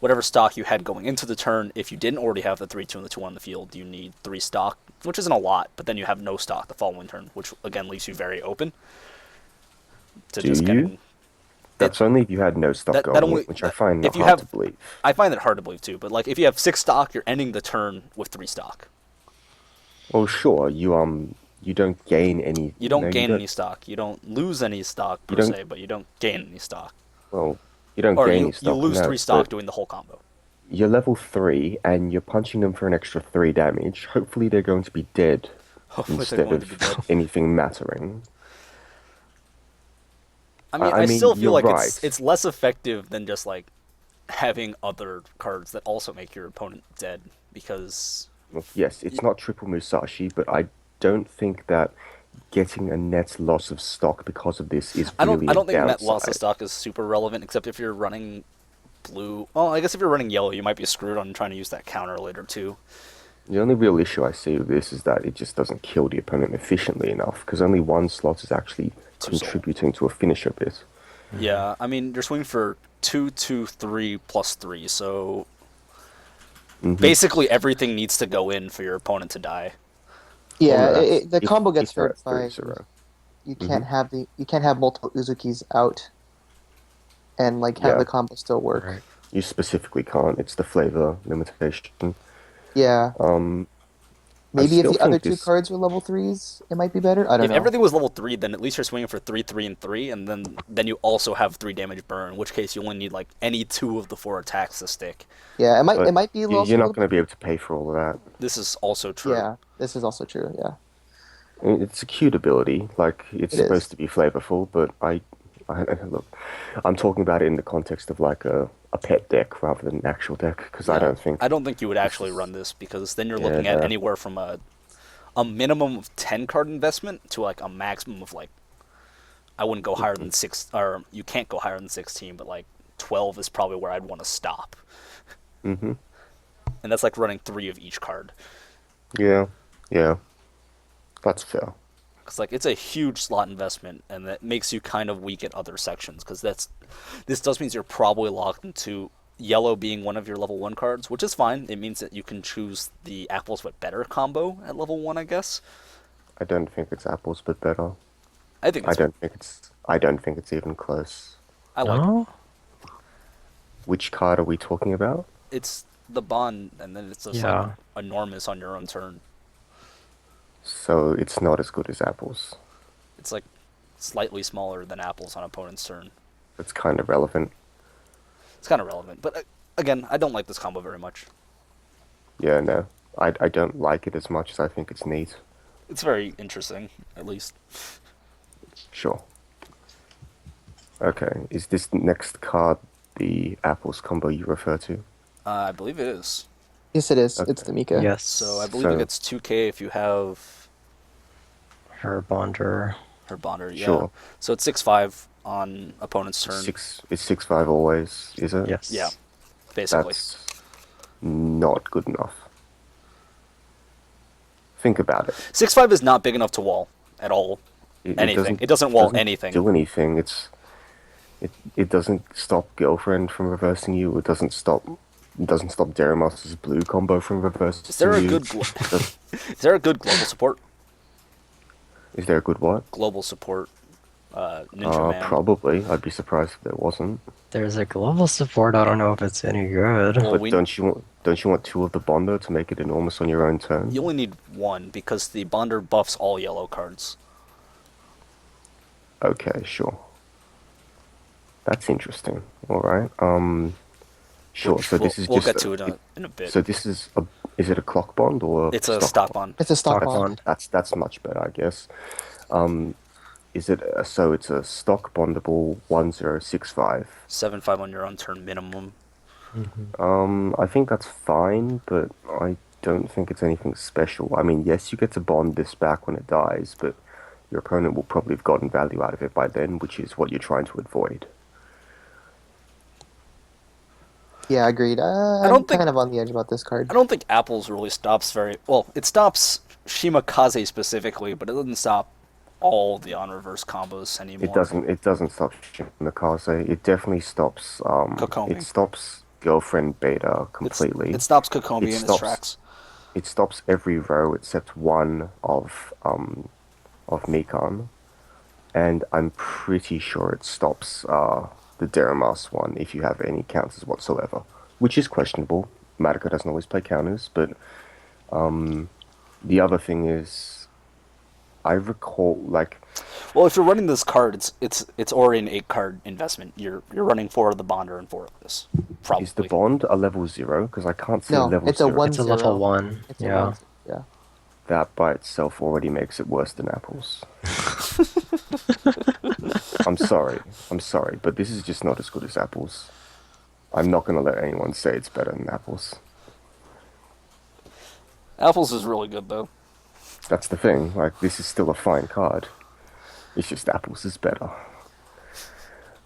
[SPEAKER 3] whatever stock you had going into the turn, if you didn't already have the 3-2 and the 2-1 on the field, you need 3 stock, which isn't a lot, but then you have no stock the following turn, which again leaves you very open to just getting.
[SPEAKER 1] That's only if you had no stock going, which I find hard to believe.
[SPEAKER 3] I find it hard to believe too, but like if you have 6 stock, you're ending the turn with 3 stock.
[SPEAKER 1] Well, sure, you don't gain any.
[SPEAKER 3] You don't gain any stock. You don't lose any stock per se, but you don't gain any stock.
[SPEAKER 1] Well, you don't gain any stock.
[SPEAKER 3] You lose 3 stock doing the whole combo.
[SPEAKER 1] You're level 3, and you're punching them for an extra 3 damage. Hopefully they're going to be dead instead of anything mattering.
[SPEAKER 3] I mean, still feel like
[SPEAKER 1] right.
[SPEAKER 3] it's less effective than just like having other cards that also make your opponent dead, because...
[SPEAKER 1] Well, yes, it's not triple Musashi, but I don't think that getting a net loss of stock because of this is really
[SPEAKER 3] I don't think
[SPEAKER 1] a
[SPEAKER 3] net loss of
[SPEAKER 1] downside.
[SPEAKER 3] stock is super relevant, except if you're running blue. Well, I guess if you're running yellow, you might be screwed on trying to use that counter later too.
[SPEAKER 1] The only real issue I see with this is that it just doesn't kill the opponent efficiently enough, because only one slot is actually contributing to a finisher bit.
[SPEAKER 3] Yeah, I mean, you're swinging for 2, 2, 3, plus 3, so basically everything needs to go in for your opponent to die.
[SPEAKER 4] Yeah, the combo gets hurt
[SPEAKER 1] by
[SPEAKER 4] by you can't have multiple Uzukis out and like have the combo still work.
[SPEAKER 2] Right.
[SPEAKER 1] You specifically can't. It's the flavor limitation.
[SPEAKER 4] Yeah. Maybe if the other 2
[SPEAKER 1] this...
[SPEAKER 4] cards were level 3s, it might be better. I don't know.
[SPEAKER 3] If everything was level 3, then at least you're swinging for 3, 3, and 3, and then you also have 3 damage burn, in which case you only need like any 2 of the 4 attacks to stick.
[SPEAKER 4] Yeah, it might be
[SPEAKER 1] You're not going to be able to pay for all of that.
[SPEAKER 3] This is also true.
[SPEAKER 4] Yeah, this is also true, yeah.
[SPEAKER 1] I mean, it's a cute ability. Like, it's supposed to be flavorful, but look, I'm talking about it in the context of like a pet deck rather than an actual deck, because I don't think
[SPEAKER 3] you would actually run this, because then you're looking at anywhere from a minimum of 10 card investment to like a maximum of like, I wouldn't go higher than 6, or you can't go higher than 16, but like 12 is probably where I'd want to stop.
[SPEAKER 1] And
[SPEAKER 3] that's like running 3 of each card.
[SPEAKER 1] Yeah, that's fair.
[SPEAKER 3] Because like it's a huge slot investment, and that makes you kind of weak at other sections. Because this does means you're probably locked into yellow being one of your level 1 cards, which is fine. It means that you can choose the apples but better combo at level 1, I guess.
[SPEAKER 1] I don't think it's apples but better.
[SPEAKER 3] I think
[SPEAKER 1] I don't think it's even close.
[SPEAKER 3] I like
[SPEAKER 2] No?
[SPEAKER 1] Which card are we talking about?
[SPEAKER 3] it's the bond, and then it's just
[SPEAKER 2] Yeah.
[SPEAKER 3] like enormous on your own turn.
[SPEAKER 1] So it's not as good as apples.
[SPEAKER 3] It's like slightly smaller than apples on opponent's turn.
[SPEAKER 1] It's kind of relevant.
[SPEAKER 3] It's kind of relevant, but again, I don't like this combo very much.
[SPEAKER 1] Yeah, no. I don't like it as much as I think it's neat.
[SPEAKER 3] It's very interesting, at least.
[SPEAKER 1] Sure. Okay, is this next card the apples combo you refer to?
[SPEAKER 3] I believe it is.
[SPEAKER 4] Yes, it is.
[SPEAKER 1] Okay.
[SPEAKER 4] It's the Mika.
[SPEAKER 2] Yes.
[SPEAKER 3] So I believe it
[SPEAKER 1] So-
[SPEAKER 3] gets 2k if you have
[SPEAKER 2] Her bonder.
[SPEAKER 3] her bonder. Yeah.
[SPEAKER 1] Sure.
[SPEAKER 3] So it's 6/5 on opponent's turn.
[SPEAKER 1] It's 6/5 always, is it?
[SPEAKER 2] Yes.
[SPEAKER 3] Yeah, basically.
[SPEAKER 1] That's not good enough. Think about it.
[SPEAKER 3] 6/5 is not big enough to wall at all. Anything. It doesn't wall anything.
[SPEAKER 1] Do anything. It doesn't stop girlfriend from reversing you. It doesn't stop Deramas's blue combo from reversing
[SPEAKER 3] Is there a
[SPEAKER 1] you.
[SPEAKER 3] good is there a good global support?
[SPEAKER 1] Is there a good what?
[SPEAKER 3] Global support. Ninja Man.
[SPEAKER 1] Probably. I'd be surprised if there wasn't.
[SPEAKER 2] There's a global support. I don't know if it's any good.
[SPEAKER 3] Well,
[SPEAKER 1] But don't you want two of the Bondo to make it enormous on your own turn?
[SPEAKER 3] You only need one because the bonder buffs all yellow cards.
[SPEAKER 1] Okay, sure. That's interesting. All right. Sure.
[SPEAKER 3] Which
[SPEAKER 1] So this is
[SPEAKER 3] we'll
[SPEAKER 1] just
[SPEAKER 3] get to it in a bit.
[SPEAKER 1] So this is it a clock bond or
[SPEAKER 3] It's a stock
[SPEAKER 1] bond?
[SPEAKER 3] bond.
[SPEAKER 4] It's a stock
[SPEAKER 2] Stock
[SPEAKER 4] bond.
[SPEAKER 2] bond.
[SPEAKER 1] That's much better, I guess. Is it so? It's a stock bondable 1065.
[SPEAKER 3] 7/5 on your own turn minimum.
[SPEAKER 1] I think that's fine, but I don't think it's anything special. I mean, yes, you get to bond this back when it dies, but your opponent will probably have gotten value out of it by then, which is what you're trying to avoid.
[SPEAKER 4] Yeah, agreed.
[SPEAKER 3] don't
[SPEAKER 4] I'm
[SPEAKER 3] think-
[SPEAKER 4] kind of on the edge about this card.
[SPEAKER 3] I don't think apples really stops very well. It stops Shimakaze specifically, but it doesn't stop all the on reverse combos anymore.
[SPEAKER 1] It doesn't stop Shimakaze. It definitely stops
[SPEAKER 3] Kokomi.
[SPEAKER 1] it stops girlfriend beta completely.
[SPEAKER 3] It stops Kokomi
[SPEAKER 1] It
[SPEAKER 3] in its
[SPEAKER 1] stops-
[SPEAKER 3] tracks.
[SPEAKER 1] It stops every row except one of Mikan, and I'm pretty sure it stops the Deramas one if you have any counters whatsoever, which is questionable. Madoka doesn't always play counters, but the other thing is, I recall like
[SPEAKER 3] Well, if you're running this card, it's already an 8-card investment. You're running 4 of the bonder and 4 of this. Probably.
[SPEAKER 1] is the bond a level 0? Because I can't see a
[SPEAKER 4] No,
[SPEAKER 1] level
[SPEAKER 4] it's a
[SPEAKER 1] 0.
[SPEAKER 4] 1
[SPEAKER 2] It's a
[SPEAKER 4] 0.
[SPEAKER 2] level 1.
[SPEAKER 4] It's a
[SPEAKER 2] Yeah.
[SPEAKER 4] 1. Yeah.
[SPEAKER 1] That by itself already makes it worse than apples. I'm sorry, but this is just not as good as apples. I'm not going to let anyone say it's better than apples.
[SPEAKER 3] Apples is really good though.
[SPEAKER 1] That's the thing, like, this is still a fine card. It's just apples is better.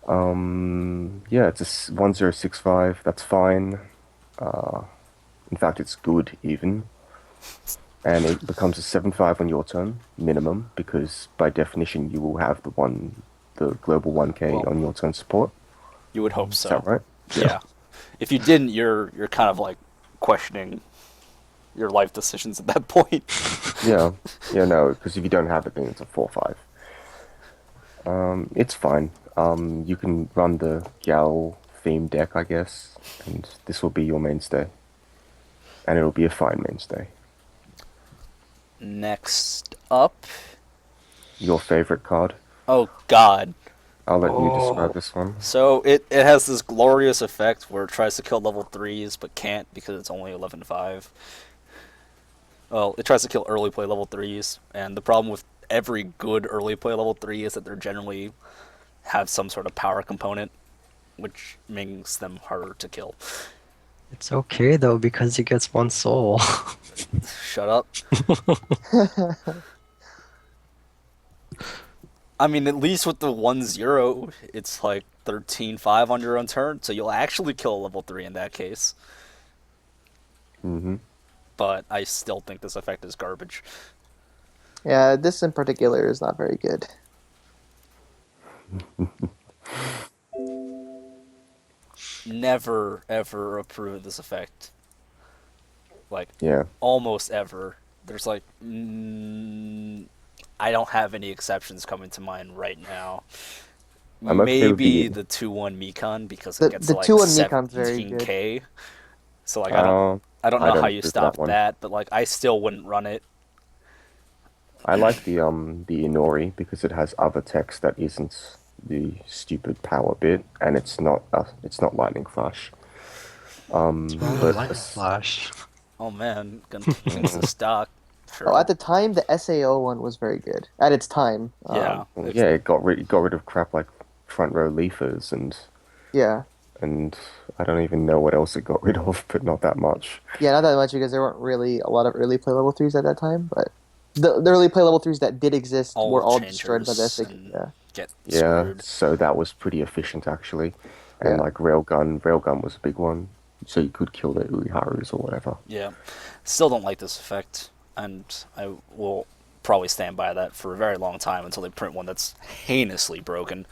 [SPEAKER 1] Yeah, it's a 1065, that's fine. In fact, it's good, even. And it becomes a 7/5 on your turn, minimum, because by definition you will have the global 1k
[SPEAKER 3] Well,
[SPEAKER 1] on your turn support.
[SPEAKER 3] You would hope so.
[SPEAKER 1] Is that right?
[SPEAKER 3] Yeah. If you didn't, you're kind of like questioning your life decisions at that point.
[SPEAKER 1] Yeah, no, because if you don't have it, then it's a 4/5. It's fine. You can run the Gal theme deck, I guess, and this will be your mainstay. And it'll be a fine mainstay.
[SPEAKER 3] Next up.
[SPEAKER 1] Your favorite card?
[SPEAKER 3] Oh God.
[SPEAKER 1] I'll let you describe this one.
[SPEAKER 3] So it has this glorious effect where it tries to kill level 3s but can't because it's only 11/5. Well, it tries to kill early play level 3s, and the problem with every good early play level 3 is that they're generally have some sort of power component, which makes them harder to kill.
[SPEAKER 2] It's okay though because he gets 1 soul.
[SPEAKER 3] Shut up. I mean, at least with the 1/0, it's like 13/5 on your own turn, so you'll actually kill a level 3 in that case.
[SPEAKER 1] Mm-hmm.
[SPEAKER 3] But I still think this effect is garbage.
[SPEAKER 4] Yeah, this in particular is not very good.
[SPEAKER 3] Never ever approve of this effect. Like
[SPEAKER 1] Yeah.
[SPEAKER 3] almost ever. There's like I don't have any exceptions coming to mind right now.
[SPEAKER 1] I'm okay with
[SPEAKER 3] Maybe
[SPEAKER 1] the.
[SPEAKER 3] the 2-1 Mekon because it
[SPEAKER 4] The
[SPEAKER 3] gets
[SPEAKER 4] the
[SPEAKER 3] to like
[SPEAKER 4] 2-1 Mekon's very good.
[SPEAKER 3] 17k. So like
[SPEAKER 1] Uh,
[SPEAKER 3] I don't
[SPEAKER 1] I
[SPEAKER 3] know how
[SPEAKER 1] don't
[SPEAKER 3] you
[SPEAKER 1] approve of that
[SPEAKER 3] stop
[SPEAKER 1] one.
[SPEAKER 3] that, but like I still wouldn't run it.
[SPEAKER 1] I like the Inori because it has other text that isn't the stupid power bit, and it's not lightning flash.
[SPEAKER 2] What's wrong with
[SPEAKER 1] But
[SPEAKER 2] Lightning Flash?
[SPEAKER 3] Oh man, gonna change the stock.
[SPEAKER 4] Oh, at
[SPEAKER 3] Sure.
[SPEAKER 4] the time, the SAO one was very good. At its time,
[SPEAKER 3] Yeah.
[SPEAKER 1] yeah, it got rid of crap like front row leafers
[SPEAKER 4] yeah,
[SPEAKER 1] and I don't even know what else it got rid of, but not that much.
[SPEAKER 4] yeah, not that much because there weren't really a lot of early play level threes at that time. But the early play level threes that did exist
[SPEAKER 3] All
[SPEAKER 4] were
[SPEAKER 3] the
[SPEAKER 4] all destroyed by the
[SPEAKER 3] changers
[SPEAKER 4] SAO.
[SPEAKER 3] and
[SPEAKER 4] Yeah,
[SPEAKER 3] get
[SPEAKER 1] Yeah,
[SPEAKER 3] screwed.
[SPEAKER 1] so that was pretty efficient actually. And
[SPEAKER 4] yeah.
[SPEAKER 1] like railgun was a big one, so you could kill the Uiharus or whatever.
[SPEAKER 3] Yeah. Still don't like this effect, and I will probably stand by that for a very long time until they print one that's heinously broken.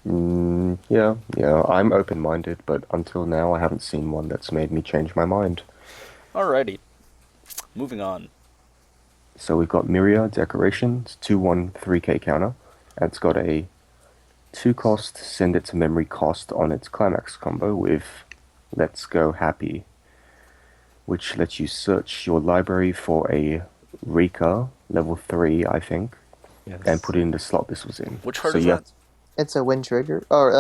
[SPEAKER 1] Yeah, yeah, I'm open-minded, but until now I haven't seen one that's made me change my mind.
[SPEAKER 3] Alrighty. Moving on.
[SPEAKER 1] So we've got Myria Decorations, 2/1 3K counter, and it's got a 2 cost send it to memory cost on its climax combo with Let's Go Happy, which lets you search your library for a Rika level 3, I think, and
[SPEAKER 2] Yes.
[SPEAKER 1] put it in the slot this was in.
[SPEAKER 3] Which card
[SPEAKER 1] So
[SPEAKER 3] is
[SPEAKER 1] you have
[SPEAKER 3] that?
[SPEAKER 4] It's a win trigger. Or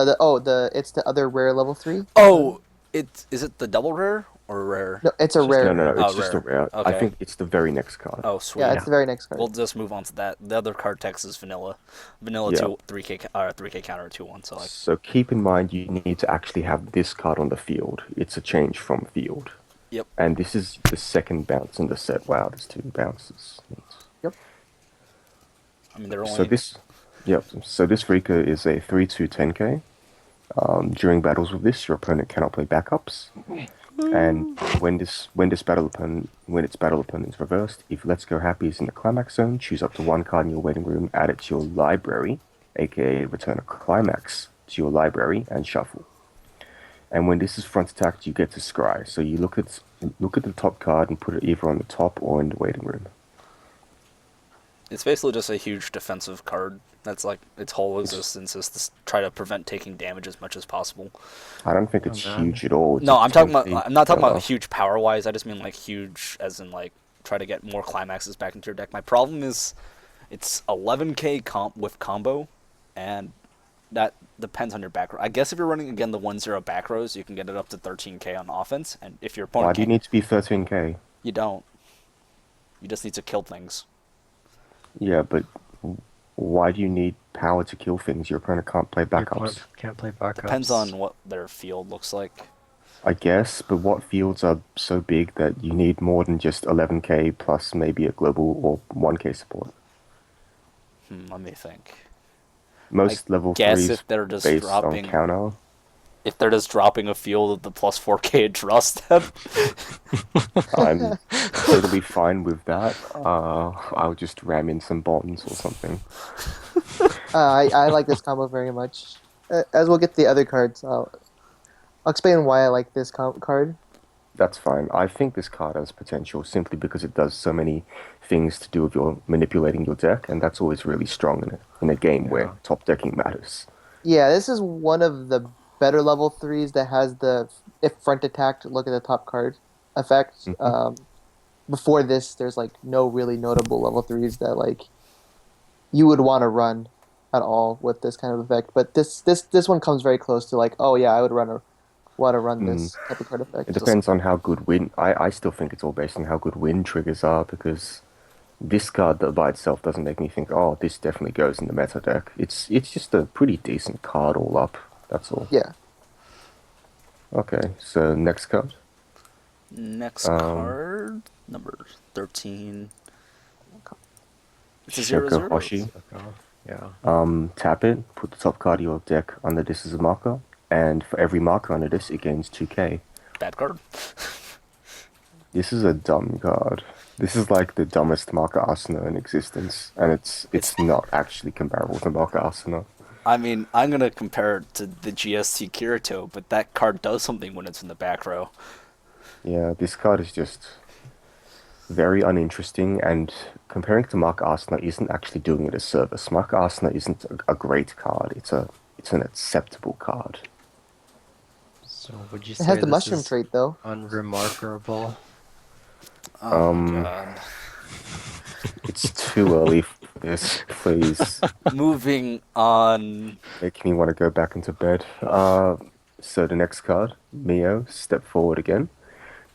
[SPEAKER 4] it's the other rare level three.
[SPEAKER 3] Oh, is it the double rare or rare?
[SPEAKER 4] No, it's a
[SPEAKER 2] Just
[SPEAKER 1] no,
[SPEAKER 4] rare.
[SPEAKER 1] no, no,
[SPEAKER 3] Oh,
[SPEAKER 1] it's just a
[SPEAKER 3] rare.
[SPEAKER 1] rare. I
[SPEAKER 3] Okay.
[SPEAKER 1] think it's the very next card.
[SPEAKER 3] Oh, sweet.
[SPEAKER 4] Yeah, it's the very next card.
[SPEAKER 3] We'll just move on to that. The other card text is vanilla. Vanilla
[SPEAKER 1] Yeah.
[SPEAKER 3] 3K counter 2-1. So like,
[SPEAKER 1] So keep in mind you need to actually have this card on the field. It's a change from field.
[SPEAKER 3] yep.
[SPEAKER 1] And this is the second bounce in the set. Wow, there's 2 bounces. Neat.
[SPEAKER 4] Yep.
[SPEAKER 3] I mean, they're only
[SPEAKER 1] So this Rika is a 3/2 10k. During battles with this, your opponent cannot play backups. And when its battle opponent is reversed, if Let's Go Happy is in the climax zone, choose up to 1 card in your waiting room, add it to your library, aka return a climax to your library and shuffle. And when this is front attacked, you get to scry. So you look at the top card and put it either on the top or in the waiting room.
[SPEAKER 3] It's basically just a huge defensive card. That's like its whole existence is to try to prevent taking damage as much as possible.
[SPEAKER 1] I don't think it's
[SPEAKER 2] bad.
[SPEAKER 1] huge at all. It's
[SPEAKER 3] No,
[SPEAKER 1] a
[SPEAKER 3] I'm talking
[SPEAKER 1] 10K
[SPEAKER 3] about. I'm not talking about
[SPEAKER 1] filler.
[SPEAKER 3] huge power wise. I just mean like huge, as in like try to get more climaxes back into your deck. My problem is, it's 11k comp with combo, and that depends on your back row. I guess if you're running again the 1/0 back rows, you can get it up to 13k on offense, and if your opponent
[SPEAKER 1] Why do you
[SPEAKER 3] can't,
[SPEAKER 1] need to be 13k?
[SPEAKER 3] you don't. You just need to kill things.
[SPEAKER 1] Yeah, but why do you need power to kill things? Your opponent can't play
[SPEAKER 2] Your
[SPEAKER 1] backups.
[SPEAKER 2] opponent can't play backups.
[SPEAKER 3] Depends on what their field looks like.
[SPEAKER 1] I guess, but what fields are so big that you need more than just 11k plus maybe a global or 1k support?
[SPEAKER 3] Let me think.
[SPEAKER 1] Most level
[SPEAKER 3] guess
[SPEAKER 1] 3s
[SPEAKER 3] if they're just
[SPEAKER 1] based
[SPEAKER 3] dropping-
[SPEAKER 1] on counter.
[SPEAKER 3] If they're just dropping a field of the plus 4k draw step,
[SPEAKER 1] I'm totally fine with that. I'll just ram in some bonds or something.
[SPEAKER 4] I like this combo very much. As we'll get to the other cards, I'll explain why I like this card.
[SPEAKER 1] That's fine. I think this card has potential simply because it does so many things to do with your manipulating your deck, and that's always really strong in a game where
[SPEAKER 2] Yeah.
[SPEAKER 1] top decking matters.
[SPEAKER 4] Yeah, this is one of the better level threes that has the if front attacked, look at the top card effect.
[SPEAKER 1] Mhm.
[SPEAKER 4] Before this, there's like no really notable level threes that like you would want to run at all with this kind of effect. But this one comes very close to like, oh yeah, I would want to run this type of card effect.
[SPEAKER 1] It depends on how good win. I still think it's all based on how good win triggers are because this card by itself doesn't make me think, oh, this definitely goes in the meta deck. It's just a pretty decent card all up. That's all.
[SPEAKER 4] Yeah.
[SPEAKER 1] Okay, so next card.
[SPEAKER 3] next card number 13. It's a 0/0.
[SPEAKER 1] Shoko Hoshi.
[SPEAKER 2] Yeah.
[SPEAKER 1] Tap it, put the top card of your deck under this as a marker, and for every marker under this, it gains 2k.
[SPEAKER 3] Bad card.
[SPEAKER 1] This is a dumb card. This is like the dumbest Marker Arsenal in existence, and
[SPEAKER 3] It's.
[SPEAKER 1] it's not actually comparable to Marker Arsenal.
[SPEAKER 3] I mean, I'm gonna compare it to the GST Kirito, but that card does something when it's in the back row.
[SPEAKER 1] Yeah, this card is just very uninteresting, and comparing to Mark Arsenal isn't actually doing it a service. Mark Arsenal isn't a great card. It's an acceptable card.
[SPEAKER 2] So would you
[SPEAKER 4] It
[SPEAKER 2] say
[SPEAKER 4] has the
[SPEAKER 2] this
[SPEAKER 4] mushroom
[SPEAKER 2] is
[SPEAKER 4] trait though.
[SPEAKER 2] unremarkable?
[SPEAKER 3] Oh
[SPEAKER 1] Um,
[SPEAKER 3] my god.
[SPEAKER 1] It's too early for this. Please
[SPEAKER 3] Moving on.
[SPEAKER 1] make me want to go back into bed. So the next card, Mio, step forward again.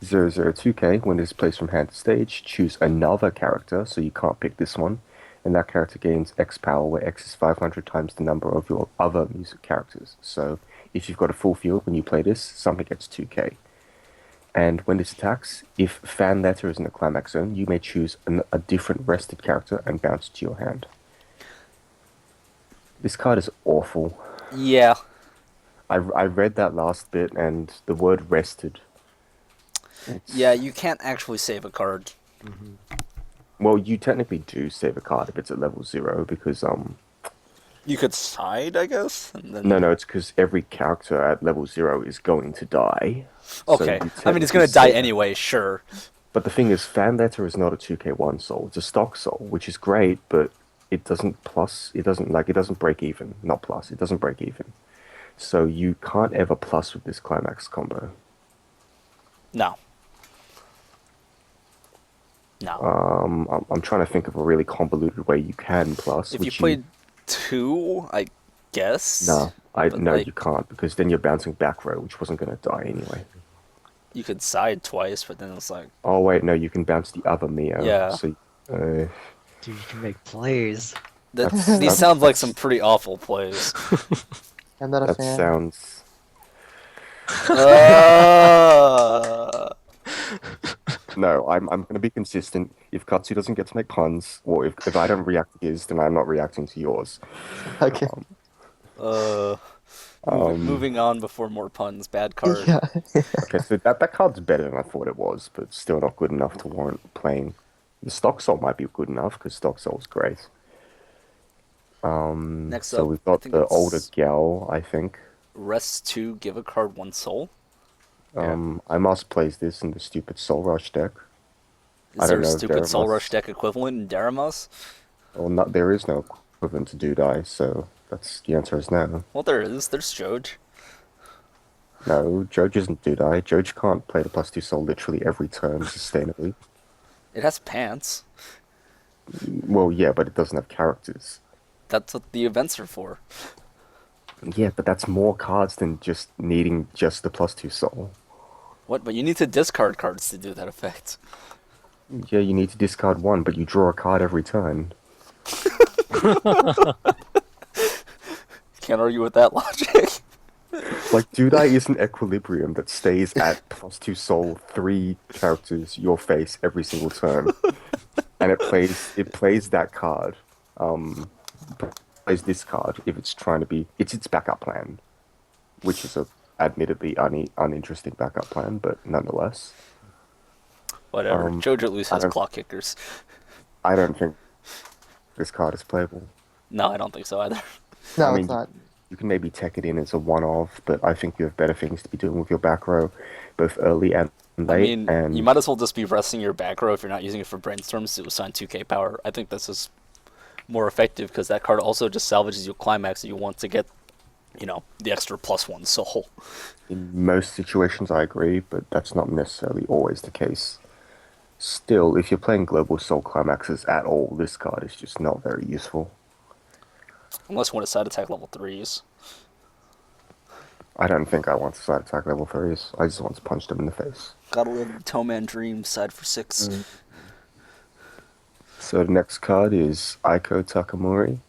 [SPEAKER 1] 002K, when it is placed from hand to stage, choose another character, so you can't pick this one, and that character gains X power, where X is 500 times the number of your other music characters. So if you've got a full field when you play this, something gets 2K. And when this attacks, if Fan Letter is in the climax zone, you may choose a different rested character and bounce it to your hand. This card is awful.
[SPEAKER 3] Yeah.
[SPEAKER 1] I read that last bit, and the word rested.
[SPEAKER 3] Yeah, you can't actually save a card.
[SPEAKER 1] Well, you technically do save a card if it's at level 0, because
[SPEAKER 3] You could side, I guess. And then...
[SPEAKER 1] no, it's because every character at level 0 is going to die. So
[SPEAKER 3] Okay.
[SPEAKER 1] you
[SPEAKER 3] I mean, it's
[SPEAKER 1] technically
[SPEAKER 3] gonna die
[SPEAKER 1] save it.
[SPEAKER 3] anyway, sure.
[SPEAKER 1] But the thing is, Fan Letter is not a 2k1 soul. It's a stock soul, which is great, but it doesn't break even. Not plus, it doesn't break even. So you can't ever plus with this climax combo.
[SPEAKER 3] No. No.
[SPEAKER 1] I'm trying to think of a really convoluted way you can plus.
[SPEAKER 3] If you
[SPEAKER 1] which
[SPEAKER 3] played 2, I guess.
[SPEAKER 1] No,
[SPEAKER 3] But,
[SPEAKER 1] no,
[SPEAKER 3] like,
[SPEAKER 1] you can't, because then you're bouncing back row, which wasn't going to die anyway.
[SPEAKER 3] you could side twice, but then it's like,
[SPEAKER 1] Oh wait, no, you can bounce the other Mio.
[SPEAKER 3] Yeah.
[SPEAKER 1] So,
[SPEAKER 2] Dude, you can make plays.
[SPEAKER 3] these sound like some pretty awful plays.
[SPEAKER 4] I'm not a
[SPEAKER 1] that
[SPEAKER 4] fan.
[SPEAKER 1] sounds. No, I'm going to be consistent. If Katsu doesn't get to make puns, or if I don't react to his, then I'm not reacting to yours.
[SPEAKER 4] Okay.
[SPEAKER 3] Moving on before more puns. Bad card.
[SPEAKER 4] Yeah.
[SPEAKER 1] Okay, so that card's better than I thought it was, but still not good enough to warrant playing. The Stock Soul might be good enough, because Stock Soul's great.
[SPEAKER 3] Next
[SPEAKER 1] So
[SPEAKER 3] up,
[SPEAKER 1] we've
[SPEAKER 3] I
[SPEAKER 1] got
[SPEAKER 3] think
[SPEAKER 1] the
[SPEAKER 3] it's
[SPEAKER 1] older gal, I think.
[SPEAKER 3] Rest 2, give a card 1 soul.
[SPEAKER 1] I must plays this in the stupid Soul Rush deck.
[SPEAKER 3] Is
[SPEAKER 1] I
[SPEAKER 3] there
[SPEAKER 1] don't
[SPEAKER 3] a
[SPEAKER 1] know if
[SPEAKER 3] stupid Soul
[SPEAKER 1] Daramus-
[SPEAKER 3] Rush deck equivalent in Daramus?
[SPEAKER 1] Well, not, there is no equivalent to Dudai, so that's the answer is no.
[SPEAKER 3] Well, there is. There's Joj.
[SPEAKER 1] No, Joj isn't Dudai. Joj can't play the +2 soul literally every turn sustainably.
[SPEAKER 3] It has pants.
[SPEAKER 1] Well, yeah, but it doesn't have characters.
[SPEAKER 3] That's what the events are for.
[SPEAKER 1] Yeah, but that's more cards than just needing just the +2 soul.
[SPEAKER 3] What? But you need to discard cards to do that effect.
[SPEAKER 1] Yeah, you need to discard one, but you draw a card every turn.
[SPEAKER 3] Can't argue with that logic.
[SPEAKER 1] Like, Dudai is an equilibrium that stays at +2 soul, 3 characters, your face, every single turn. And it plays that card. Plays this card if it's trying to be... It's its backup plan. Which is a admittedly uninteresting backup plan, but nonetheless.
[SPEAKER 3] Whatever. Jojo at least
[SPEAKER 1] I
[SPEAKER 3] has
[SPEAKER 1] don't-
[SPEAKER 3] claw kickers.
[SPEAKER 1] I don't think this card is playable.
[SPEAKER 3] No, I don't think so either.
[SPEAKER 4] No,
[SPEAKER 1] I mean,
[SPEAKER 4] it's not.
[SPEAKER 1] You can maybe tech it in as a one-off, but I think you have better things to be doing with your back row, both early and late.
[SPEAKER 3] I mean,
[SPEAKER 1] and
[SPEAKER 3] you might as well just be resting your back row if you're not using it for brainstorms to assign 2k power. I think this is more effective because that card also just salvages you climax that you want to get, you know, the extra +1 soul.
[SPEAKER 1] in most situations, I agree, but that's not necessarily always the case. Still, if you're playing Global Soul Climaxes at all, this card is just not very useful.
[SPEAKER 3] Unless you want to side attack level 3s.
[SPEAKER 1] I don't think I want to side attack level 3s. I just want to punch them in the face.
[SPEAKER 3] Gotta love Toeman Dream, side for 6.
[SPEAKER 1] So the next card is Aiko Takamori.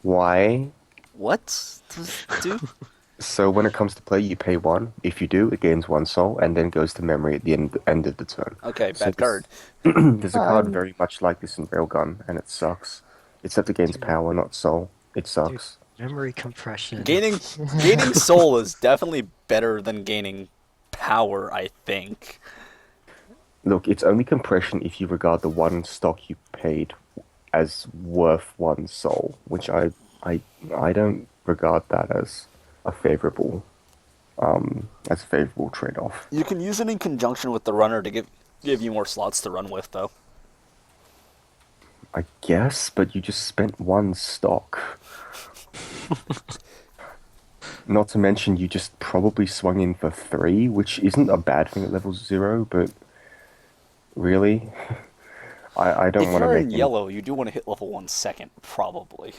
[SPEAKER 1] Why?
[SPEAKER 3] What does it do?
[SPEAKER 1] So when it comes to play, you pay 1. If you do, it gains 1 soul, and then goes to memory at the end of the turn.
[SPEAKER 3] Okay,
[SPEAKER 1] So
[SPEAKER 3] bad card.
[SPEAKER 1] There's a card very much like this in Railgun, and it sucks. Except it gains power, not soul. It sucks.
[SPEAKER 2] Memory compression.
[SPEAKER 3] Gaining soul is definitely better than gaining power, I think.
[SPEAKER 1] Look, it's only compression if you regard the one stock you paid as worth one soul, which I don't regard that as a favorable trade-off.
[SPEAKER 3] You can use it in conjunction with the runner to give you more slots to run with, though.
[SPEAKER 1] I guess, but you just spent one stock. Not to mention you just probably swung in for 3, which isn't a bad thing at level 0, but really, I don't
[SPEAKER 3] If
[SPEAKER 1] want to
[SPEAKER 3] you're
[SPEAKER 1] make
[SPEAKER 3] in
[SPEAKER 1] any-
[SPEAKER 3] yellow, you do want to hit level 1 second, probably.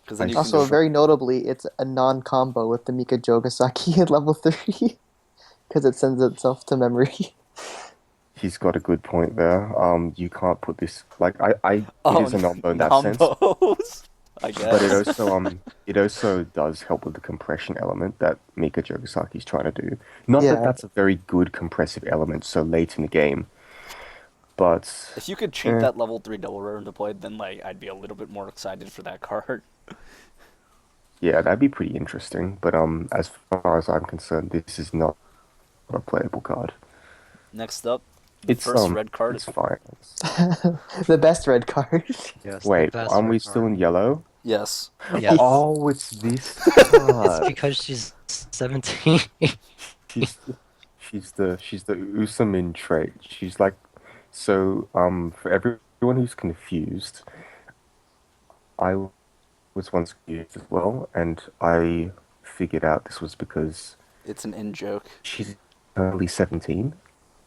[SPEAKER 3] Because then you can
[SPEAKER 4] Also,
[SPEAKER 3] go
[SPEAKER 4] very notably, it's a non-combo with the Mika Jogasaki at level 3 because it sends itself to memory.
[SPEAKER 1] He's got a good point there. You can't put this like it is a number in that sense.
[SPEAKER 3] Nombos, I guess.
[SPEAKER 1] But it also does help with the compression element that Mika Jogasaki's trying to do. Not
[SPEAKER 4] Yeah.
[SPEAKER 1] that that's a very good compressive element so late in the game, but
[SPEAKER 3] If you could cheat that level 3 double rare into play, then like I'd be a little bit more excited for that card.
[SPEAKER 1] yeah, that'd be pretty interesting. But as far as I'm concerned, this is not a playable card.
[SPEAKER 3] Next up, the
[SPEAKER 1] It's
[SPEAKER 3] first red card.
[SPEAKER 1] It's fine.
[SPEAKER 4] The best red card.
[SPEAKER 2] Yes,
[SPEAKER 1] Wait,
[SPEAKER 2] the best
[SPEAKER 1] aren't we
[SPEAKER 2] red
[SPEAKER 1] still
[SPEAKER 2] card.
[SPEAKER 1] in yellow?
[SPEAKER 3] Yes.
[SPEAKER 2] Yes.
[SPEAKER 1] Oh, it's this
[SPEAKER 2] It's
[SPEAKER 1] card.
[SPEAKER 2] because she's 17.
[SPEAKER 1] She's the Usamin trait. She's like so for everyone who's confused, I was once confused as well, and I figured out this was because
[SPEAKER 3] It's an in joke.
[SPEAKER 1] she's only 17.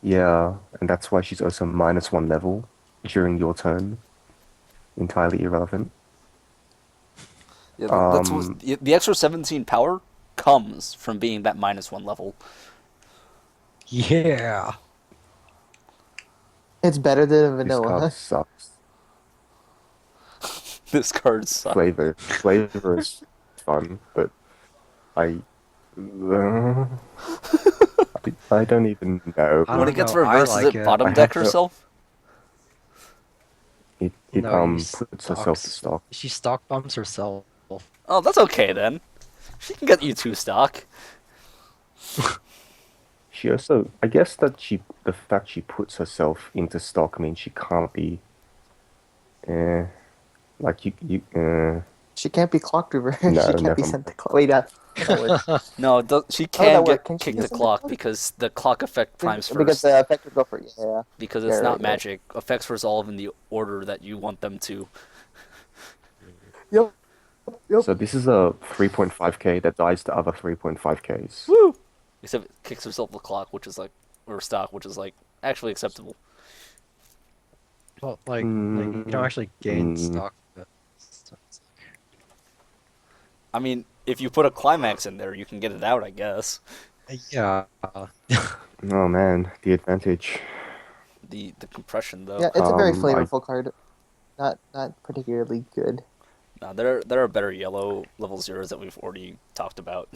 [SPEAKER 1] Yeah, and that's why she's also -1 level during your turn. Entirely irrelevant.
[SPEAKER 3] Yeah, that's what, the extra 17 power comes from being that -1 level.
[SPEAKER 2] Yeah.
[SPEAKER 4] It's better than a
[SPEAKER 1] This
[SPEAKER 4] vanilla.
[SPEAKER 1] card sucks.
[SPEAKER 3] This card sucks.
[SPEAKER 1] Flavor is fun, but I I don't even know.
[SPEAKER 2] I
[SPEAKER 3] When
[SPEAKER 2] don't
[SPEAKER 3] it gets
[SPEAKER 2] know, I
[SPEAKER 3] reversed,
[SPEAKER 2] like
[SPEAKER 3] is it
[SPEAKER 2] it.
[SPEAKER 3] bottom
[SPEAKER 1] I
[SPEAKER 3] deck
[SPEAKER 1] have to-
[SPEAKER 3] herself?
[SPEAKER 1] It
[SPEAKER 2] No, you
[SPEAKER 1] puts herself to stock.
[SPEAKER 2] She stock bombs herself.
[SPEAKER 3] Oh, that's okay then. She can get you 2 stock.
[SPEAKER 1] She also, I guess that the fact she puts herself into stock means she can't be, like
[SPEAKER 4] She can't be clocked reverse.
[SPEAKER 1] No,
[SPEAKER 4] She can't be
[SPEAKER 1] never
[SPEAKER 4] sent to clock. Wait, that work.
[SPEAKER 3] No, she
[SPEAKER 4] that
[SPEAKER 3] can
[SPEAKER 4] work?
[SPEAKER 3] get
[SPEAKER 4] Can she
[SPEAKER 3] kicked
[SPEAKER 4] get
[SPEAKER 3] to
[SPEAKER 4] some
[SPEAKER 3] clock
[SPEAKER 4] clock?
[SPEAKER 3] because the clock effect primes
[SPEAKER 4] Because
[SPEAKER 3] first.
[SPEAKER 4] the effect would go for yeah.
[SPEAKER 3] Because
[SPEAKER 4] Yeah,
[SPEAKER 3] it's not
[SPEAKER 4] right.
[SPEAKER 3] magic. Effects resolve in the order that you want them to.
[SPEAKER 4] Yep.
[SPEAKER 1] so this is a 3.5k that dies to other 3.5ks.
[SPEAKER 3] Woo! Except it kicks herself the clock, which is like, or stock, which is like actually acceptable.
[SPEAKER 2] Well, like you don't actually gain stock. But it's
[SPEAKER 3] I mean, if you put a climax in there, you can get it out, I guess.
[SPEAKER 2] yeah.
[SPEAKER 1] Oh man, the advantage.
[SPEAKER 3] The compression though.
[SPEAKER 4] Yeah, it's a very
[SPEAKER 1] I-
[SPEAKER 4] flavorful card. Not particularly good.
[SPEAKER 3] No, there are better yellow level 0s that we've already talked about.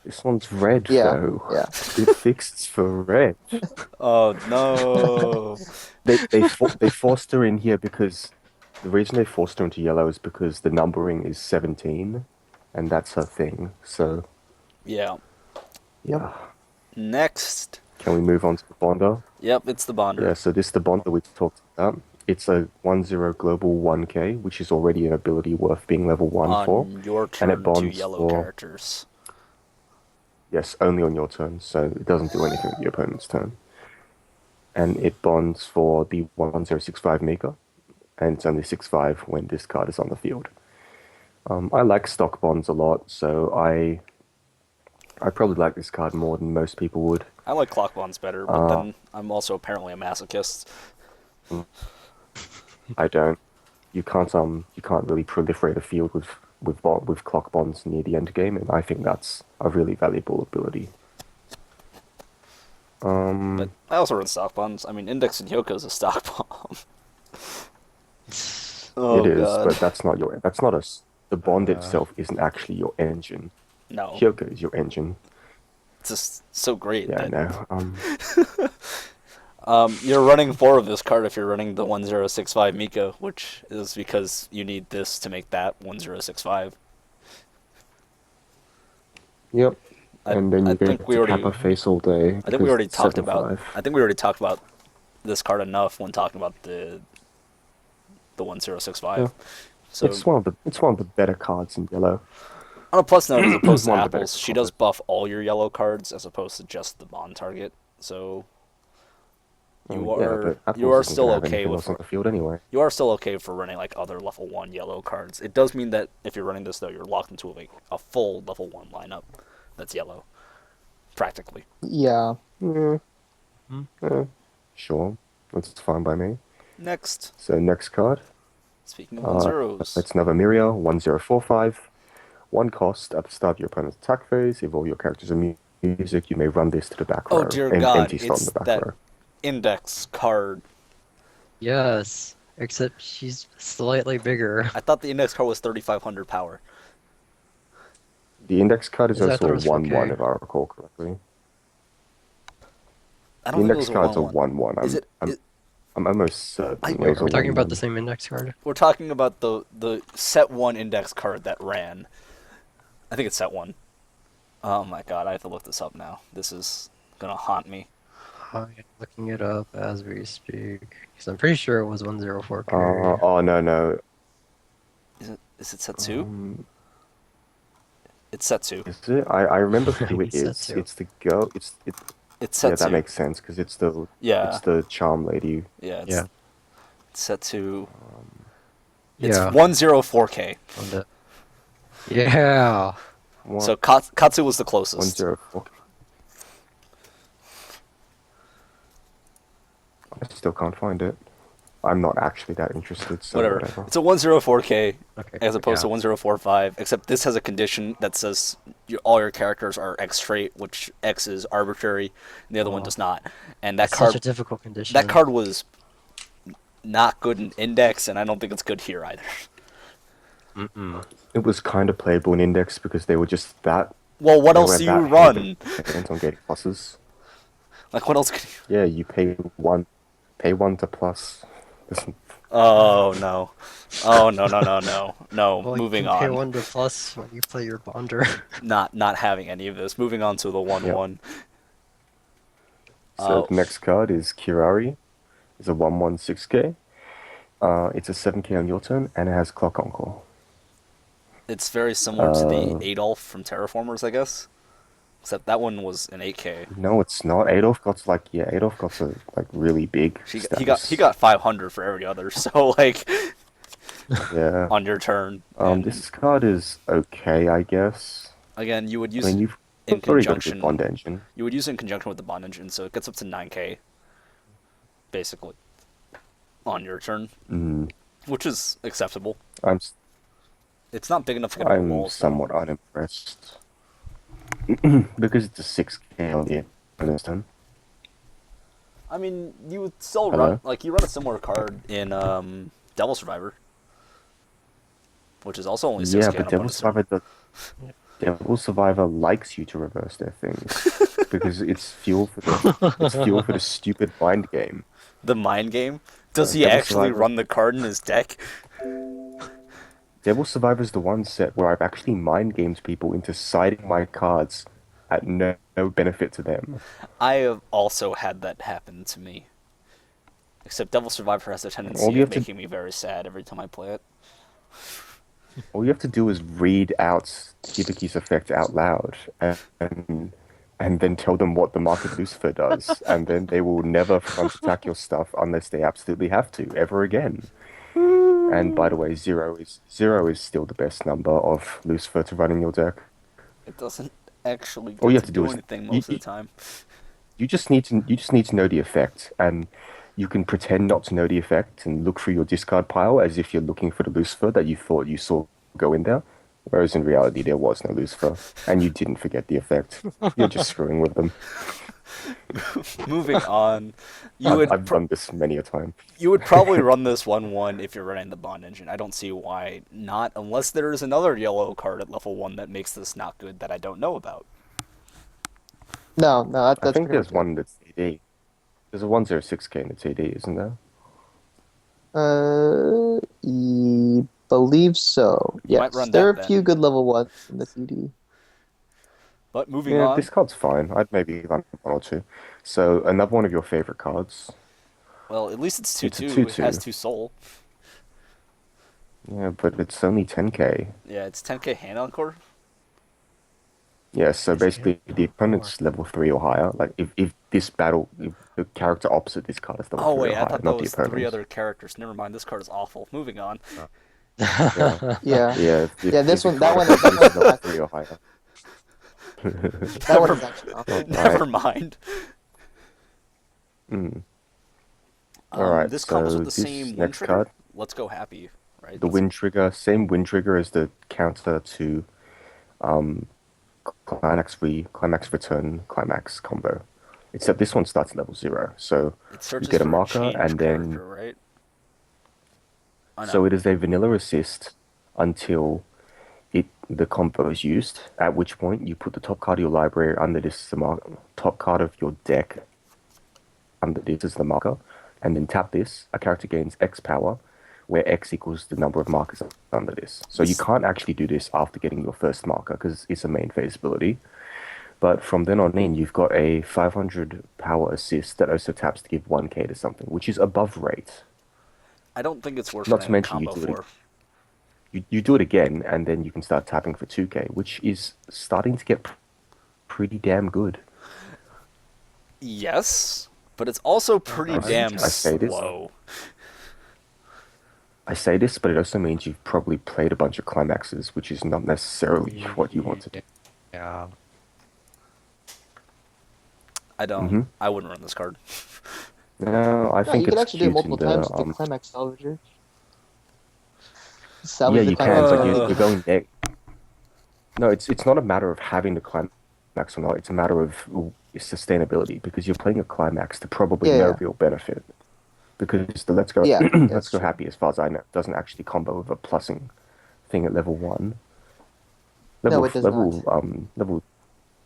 [SPEAKER 1] This one's red
[SPEAKER 4] Yeah,
[SPEAKER 1] though.
[SPEAKER 4] yeah.
[SPEAKER 1] It fixes for red.
[SPEAKER 3] Oh no!
[SPEAKER 1] They forced her in here because the reason they forced her into yellow is because the numbering is 17, and that's her thing. So
[SPEAKER 3] Yeah.
[SPEAKER 1] yeah.
[SPEAKER 3] Next.
[SPEAKER 1] Can we move on to the Bonder?
[SPEAKER 3] Yep, it's the Bonder.
[SPEAKER 1] Yeah, so this is the Bonder we talked about. It's a 1/0 global 1k, which is already an ability worth being level 1 for.
[SPEAKER 3] On your
[SPEAKER 1] and
[SPEAKER 3] turn,
[SPEAKER 1] it
[SPEAKER 3] 2
[SPEAKER 1] bonds
[SPEAKER 3] yellow
[SPEAKER 1] for-
[SPEAKER 3] characters.
[SPEAKER 1] Yes, only on your turn, so it doesn't do anything with the opponent's turn. And it bonds for the 1065 Mika, and it's only 6/5 when this card is on the field. I like stock bonds a lot, so I probably like this card more than most people would.
[SPEAKER 3] I like clock bonds better, but then I'm also apparently a masochist.
[SPEAKER 1] I don't. You can't really proliferate a field with clock bonds near the end game, and I think that's a really valuable ability.
[SPEAKER 3] But I also run stock bombs. I mean, Index and Yoko is a stock bomb. Oh,
[SPEAKER 1] It is,
[SPEAKER 3] God.
[SPEAKER 1] but the bond itself isn't actually your engine.
[SPEAKER 3] No,
[SPEAKER 1] Hyoko is your engine.
[SPEAKER 3] it's just so great.
[SPEAKER 1] Yeah, I
[SPEAKER 3] that,
[SPEAKER 1] know.
[SPEAKER 3] You're running 4 of this card if you're running the 1065 Miko, which is because you need this to make that 1065.
[SPEAKER 1] Yep.
[SPEAKER 3] I
[SPEAKER 1] And then
[SPEAKER 3] I
[SPEAKER 1] you
[SPEAKER 3] think
[SPEAKER 1] get
[SPEAKER 3] we
[SPEAKER 1] to
[SPEAKER 3] already
[SPEAKER 1] Kappa face all day
[SPEAKER 3] I think we
[SPEAKER 1] because
[SPEAKER 3] already
[SPEAKER 1] it's
[SPEAKER 3] talked
[SPEAKER 1] 7-5.
[SPEAKER 3] about this card enough when talking about the 1065.
[SPEAKER 1] Yeah.
[SPEAKER 3] So
[SPEAKER 1] It's one of the better cards in yellow.
[SPEAKER 3] on a plus note, as opposed to
[SPEAKER 1] One of the better
[SPEAKER 3] apples, she does
[SPEAKER 1] combos.
[SPEAKER 3] buff all your yellow cards as opposed to just the bond target. So
[SPEAKER 1] Yeah, but
[SPEAKER 3] you
[SPEAKER 1] Apples
[SPEAKER 3] are
[SPEAKER 1] isn't gonna
[SPEAKER 3] still
[SPEAKER 1] have
[SPEAKER 3] okay
[SPEAKER 1] anything
[SPEAKER 3] with
[SPEAKER 1] else on the field anyway.
[SPEAKER 3] you are still okay for running like other level 1 yellow cards. It does mean that if you're running this though, you're locked into like a full level 1 lineup that's yellow practically.
[SPEAKER 4] Yeah.
[SPEAKER 1] Yeah,
[SPEAKER 2] Hmm?
[SPEAKER 1] sure. That's fine by me.
[SPEAKER 3] Next,
[SPEAKER 1] So next card.
[SPEAKER 3] speaking of one zeros,
[SPEAKER 1] It's another Miria, 1045. One cost at the start of your opponent's attack phase. If all your characters are music, you may run this to the back
[SPEAKER 3] oh
[SPEAKER 1] row.
[SPEAKER 3] dear
[SPEAKER 1] And
[SPEAKER 3] god,
[SPEAKER 1] empty slot in
[SPEAKER 3] it's
[SPEAKER 1] the back
[SPEAKER 3] that
[SPEAKER 1] row.
[SPEAKER 3] index card.
[SPEAKER 2] Yes, except she's slightly bigger.
[SPEAKER 3] I thought the index card was 3500 power.
[SPEAKER 1] The index card is
[SPEAKER 2] I
[SPEAKER 1] also
[SPEAKER 2] thought it
[SPEAKER 1] a
[SPEAKER 2] was
[SPEAKER 1] 1-1
[SPEAKER 2] 4K.
[SPEAKER 1] if I recall correctly.
[SPEAKER 3] I
[SPEAKER 1] The
[SPEAKER 3] don't think it
[SPEAKER 1] index
[SPEAKER 3] was a
[SPEAKER 1] card's a
[SPEAKER 3] 1-1.
[SPEAKER 1] 1-1.
[SPEAKER 3] Is it?
[SPEAKER 1] I'm almost certain
[SPEAKER 3] I-
[SPEAKER 1] it
[SPEAKER 2] Wait,
[SPEAKER 1] was
[SPEAKER 2] are
[SPEAKER 1] a
[SPEAKER 2] we talking about
[SPEAKER 1] 1-1.
[SPEAKER 2] the same index card?
[SPEAKER 3] We're talking about the set 1 index card that ran. I think it's set 1. Oh my god, I have to look this up now. This is gonna haunt me.
[SPEAKER 2] I'm looking it up as we speak. Because I'm pretty sure it was 104K.
[SPEAKER 1] Oh, no.
[SPEAKER 3] Is it set 2?
[SPEAKER 1] Um,
[SPEAKER 3] It's set 2.
[SPEAKER 1] is it? I remember who it
[SPEAKER 2] It's
[SPEAKER 1] is.
[SPEAKER 2] Katsu.
[SPEAKER 1] It's the girl.
[SPEAKER 3] It's
[SPEAKER 1] Yeah,
[SPEAKER 3] set
[SPEAKER 1] that
[SPEAKER 3] 2.
[SPEAKER 1] makes sense because it's
[SPEAKER 3] Yeah.
[SPEAKER 1] the charm lady.
[SPEAKER 3] Yeah,
[SPEAKER 2] Yeah.
[SPEAKER 3] it's set 2. It's
[SPEAKER 2] Yeah.
[SPEAKER 3] 104K.
[SPEAKER 2] Found it. Yeah.
[SPEAKER 3] So Katsu was the closest.
[SPEAKER 1] 104. I still can't find it. I'm not actually that interested, so
[SPEAKER 3] Whatever.
[SPEAKER 1] whatever.
[SPEAKER 3] It's a 104K
[SPEAKER 2] Okay.
[SPEAKER 3] as opposed to
[SPEAKER 2] yeah.
[SPEAKER 3] 1045, except this has a condition that says all your characters are X trait, which X is arbitrary, and the other one
[SPEAKER 2] Oh.
[SPEAKER 3] does not. And that
[SPEAKER 2] It's
[SPEAKER 3] card
[SPEAKER 2] such a difficult condition.
[SPEAKER 3] that card was not good in Index, and I don't think it's good here either.
[SPEAKER 2] Mm-mm.
[SPEAKER 1] It was kind of playable in Index because they were just that.
[SPEAKER 3] Well, what
[SPEAKER 1] they
[SPEAKER 3] else
[SPEAKER 1] were
[SPEAKER 3] do you
[SPEAKER 1] that
[SPEAKER 3] run?
[SPEAKER 1] dependent on getting pluses.
[SPEAKER 3] Like, what else could you...
[SPEAKER 1] Yeah, you pay one to plus. Listen,
[SPEAKER 3] Oh, no. Oh, no. No,
[SPEAKER 2] Well,
[SPEAKER 3] moving
[SPEAKER 2] you can pay
[SPEAKER 3] on.
[SPEAKER 2] 1 to plus when you play your bonder.
[SPEAKER 3] Not having any of this. Moving on to the 1-1.
[SPEAKER 1] so
[SPEAKER 3] Oh.
[SPEAKER 1] the next card is Kirari. It's a 1/6K. It's a 7K on your turn, and it has Clock Encore.
[SPEAKER 3] It's very similar to the
[SPEAKER 1] Uh,
[SPEAKER 3] Adolf from Terraformers, I guess. Except that one was an 8K.
[SPEAKER 1] No, it's not. Adolf got a like really big.
[SPEAKER 3] He got 500 for every other. So like
[SPEAKER 1] Yeah.
[SPEAKER 3] on your turn. And
[SPEAKER 1] This card is okay, I guess.
[SPEAKER 3] again, you would use
[SPEAKER 1] I mean, you've
[SPEAKER 3] in
[SPEAKER 1] already got the
[SPEAKER 3] conjunction.
[SPEAKER 1] Bond engine.
[SPEAKER 3] You would use it in conjunction with the bond engine, so it gets up to 9K, basically, on your turn,
[SPEAKER 1] Mm,
[SPEAKER 3] which is acceptable.
[SPEAKER 1] I'm
[SPEAKER 3] It's not big enough to get on the walls. though.
[SPEAKER 1] somewhat unimpressed because it's a 6K on the opponent's turn.
[SPEAKER 3] I mean, you would still
[SPEAKER 1] Hello?
[SPEAKER 3] you run a similar card in Devil Survivor, which is also only 6K.
[SPEAKER 1] Yeah,
[SPEAKER 3] on
[SPEAKER 1] but
[SPEAKER 3] opponent's turn.
[SPEAKER 1] Devil Survivor likes you to reverse their things because it's fuel for the stupid mind game.
[SPEAKER 3] The mind game. Does he
[SPEAKER 1] Devil
[SPEAKER 3] actually
[SPEAKER 1] Survivor.
[SPEAKER 3] run the card in his deck?
[SPEAKER 1] Devil Survivor is the one set where I've actually mind gamed people into siding my cards at no benefit to them.
[SPEAKER 3] I have also had that happen to me. Except Devil Survivor has a
[SPEAKER 1] All
[SPEAKER 3] tendency
[SPEAKER 1] you
[SPEAKER 3] of
[SPEAKER 1] have to-
[SPEAKER 3] making me very sad every time I play it.
[SPEAKER 1] All you have to do is read out Hibiki's effect out loud and then tell them what the Mark of Lucifer does, and then they will never front attack your stuff unless they absolutely have to, ever again. And by the way, zero is still the best number of Lucifer to run in your deck.
[SPEAKER 3] It doesn't actually get
[SPEAKER 1] All you have
[SPEAKER 3] to
[SPEAKER 1] to do
[SPEAKER 3] do
[SPEAKER 1] is-
[SPEAKER 3] anything
[SPEAKER 1] you-
[SPEAKER 3] most of
[SPEAKER 1] you-
[SPEAKER 3] the time.
[SPEAKER 1] You just need to know the effect, and you can pretend not to know the effect and look through your discard pile as if you're looking for the Lucifer that you thought you saw go in there. Whereas in reality, there was no Lucifer, and you didn't forget the effect. You're just screwing with them.
[SPEAKER 3] Moving on, you would
[SPEAKER 1] I've done this many a time.
[SPEAKER 3] you would probably run this 1-1 if you're running the bond engine. I don't see why not, unless there is another yellow card at level 1 that makes this not good that I don't know about.
[SPEAKER 4] No, that's
[SPEAKER 1] I think
[SPEAKER 4] pretty
[SPEAKER 1] there's
[SPEAKER 4] much
[SPEAKER 1] one that's TD. There's a 106K in the TD, isn't there?
[SPEAKER 4] believe so.
[SPEAKER 3] You might
[SPEAKER 4] Yes,
[SPEAKER 3] run
[SPEAKER 4] there
[SPEAKER 3] that
[SPEAKER 4] are a few
[SPEAKER 3] then.
[SPEAKER 4] good level ones in the CD.
[SPEAKER 3] But moving
[SPEAKER 1] Yeah,
[SPEAKER 3] on.
[SPEAKER 1] this card's fine. I'd maybe run one or two. So another one of your favorite cards.
[SPEAKER 3] Well, at least it's
[SPEAKER 1] It's a
[SPEAKER 3] 2/2. It has
[SPEAKER 1] 2/2.
[SPEAKER 3] 2 soul.
[SPEAKER 1] Yeah, but it's only 10k.
[SPEAKER 3] Yeah, it's 10k hand encore.
[SPEAKER 1] Yeah, so
[SPEAKER 2] It's hand
[SPEAKER 1] basically the
[SPEAKER 2] encore.
[SPEAKER 1] opponent's level 3 or higher. Like if this battle, if the character opposite this card is level
[SPEAKER 3] Oh
[SPEAKER 1] 3
[SPEAKER 3] wait,
[SPEAKER 1] or
[SPEAKER 3] I
[SPEAKER 1] higher,
[SPEAKER 3] thought that
[SPEAKER 1] not the
[SPEAKER 3] was 3
[SPEAKER 1] opponent's.
[SPEAKER 3] other characters. Never mind, this card is awful. Moving on.
[SPEAKER 1] Yeah,
[SPEAKER 4] Yeah.
[SPEAKER 1] yeah.
[SPEAKER 4] Yeah,
[SPEAKER 1] If
[SPEAKER 4] this
[SPEAKER 1] the
[SPEAKER 4] one, that
[SPEAKER 1] card
[SPEAKER 4] one,
[SPEAKER 1] opposite
[SPEAKER 4] that
[SPEAKER 1] this
[SPEAKER 4] one's
[SPEAKER 1] is level
[SPEAKER 4] actually,
[SPEAKER 1] 3 or higher.
[SPEAKER 4] that one
[SPEAKER 3] Never,
[SPEAKER 4] is actually
[SPEAKER 1] All
[SPEAKER 4] awful.
[SPEAKER 1] right.
[SPEAKER 3] never mind.
[SPEAKER 1] Mm. All right.
[SPEAKER 3] This comes with
[SPEAKER 1] So
[SPEAKER 3] the
[SPEAKER 1] this
[SPEAKER 3] same wind
[SPEAKER 1] next
[SPEAKER 3] trigger.
[SPEAKER 1] card,
[SPEAKER 3] Let's go happy, right?
[SPEAKER 1] the wind trigger, same wind trigger as the counter to um climax return, climax combo. Except this one starts at level 0. So
[SPEAKER 3] It
[SPEAKER 1] you
[SPEAKER 3] searches
[SPEAKER 1] get a
[SPEAKER 3] for a
[SPEAKER 1] marker
[SPEAKER 3] change
[SPEAKER 1] and then
[SPEAKER 3] character, right? I know.
[SPEAKER 1] so it is a vanilla assist until the combo is used, at which point you put the top card of your library under this as the top card of your deck under this as the marker, and then tap this. A character gains X power, where X equals the number of markers under this. So you
[SPEAKER 3] This-
[SPEAKER 1] can't actually do this after getting your first marker because it's a main phase ability. But from then on in, you've got a 500 power assist that also taps to give 1k to something, which is above rate.
[SPEAKER 3] I don't think it's worth
[SPEAKER 1] Not to
[SPEAKER 3] running a
[SPEAKER 1] mention you
[SPEAKER 3] combo
[SPEAKER 1] do it
[SPEAKER 3] for.
[SPEAKER 1] you do it again, and then you can start tapping for 2k, which is starting to get pretty damn good.
[SPEAKER 3] Yes, but it's also pretty
[SPEAKER 1] I,
[SPEAKER 3] damn
[SPEAKER 1] I say this.
[SPEAKER 3] slow.
[SPEAKER 1] I say this, but it also means you've probably played a bunch of climaxes, which is not necessarily what you want to do.
[SPEAKER 2] Yeah.
[SPEAKER 3] I don't.
[SPEAKER 1] Mm-hmm.
[SPEAKER 3] I wouldn't run this card.
[SPEAKER 1] No, I
[SPEAKER 4] No,
[SPEAKER 1] think
[SPEAKER 4] you could
[SPEAKER 1] it's
[SPEAKER 4] actually do it
[SPEAKER 1] cute in
[SPEAKER 4] multiple
[SPEAKER 1] the
[SPEAKER 4] times with the climax salvager.
[SPEAKER 1] yeah,
[SPEAKER 4] Salvage the
[SPEAKER 1] you can,
[SPEAKER 4] climax
[SPEAKER 1] but
[SPEAKER 3] Uh.
[SPEAKER 1] you're going there. No, it's not a matter of having the climax or not. It's a matter of sustainability because you're playing a climax to probably
[SPEAKER 4] Yeah,
[SPEAKER 1] no
[SPEAKER 4] yeah.
[SPEAKER 1] real benefit. Because the
[SPEAKER 4] Yeah,
[SPEAKER 1] let's
[SPEAKER 4] that's
[SPEAKER 1] go
[SPEAKER 4] true.
[SPEAKER 1] happy, as far as I know, doesn't actually combo with a plussing thing at level 1.
[SPEAKER 4] No, it does not.
[SPEAKER 1] Level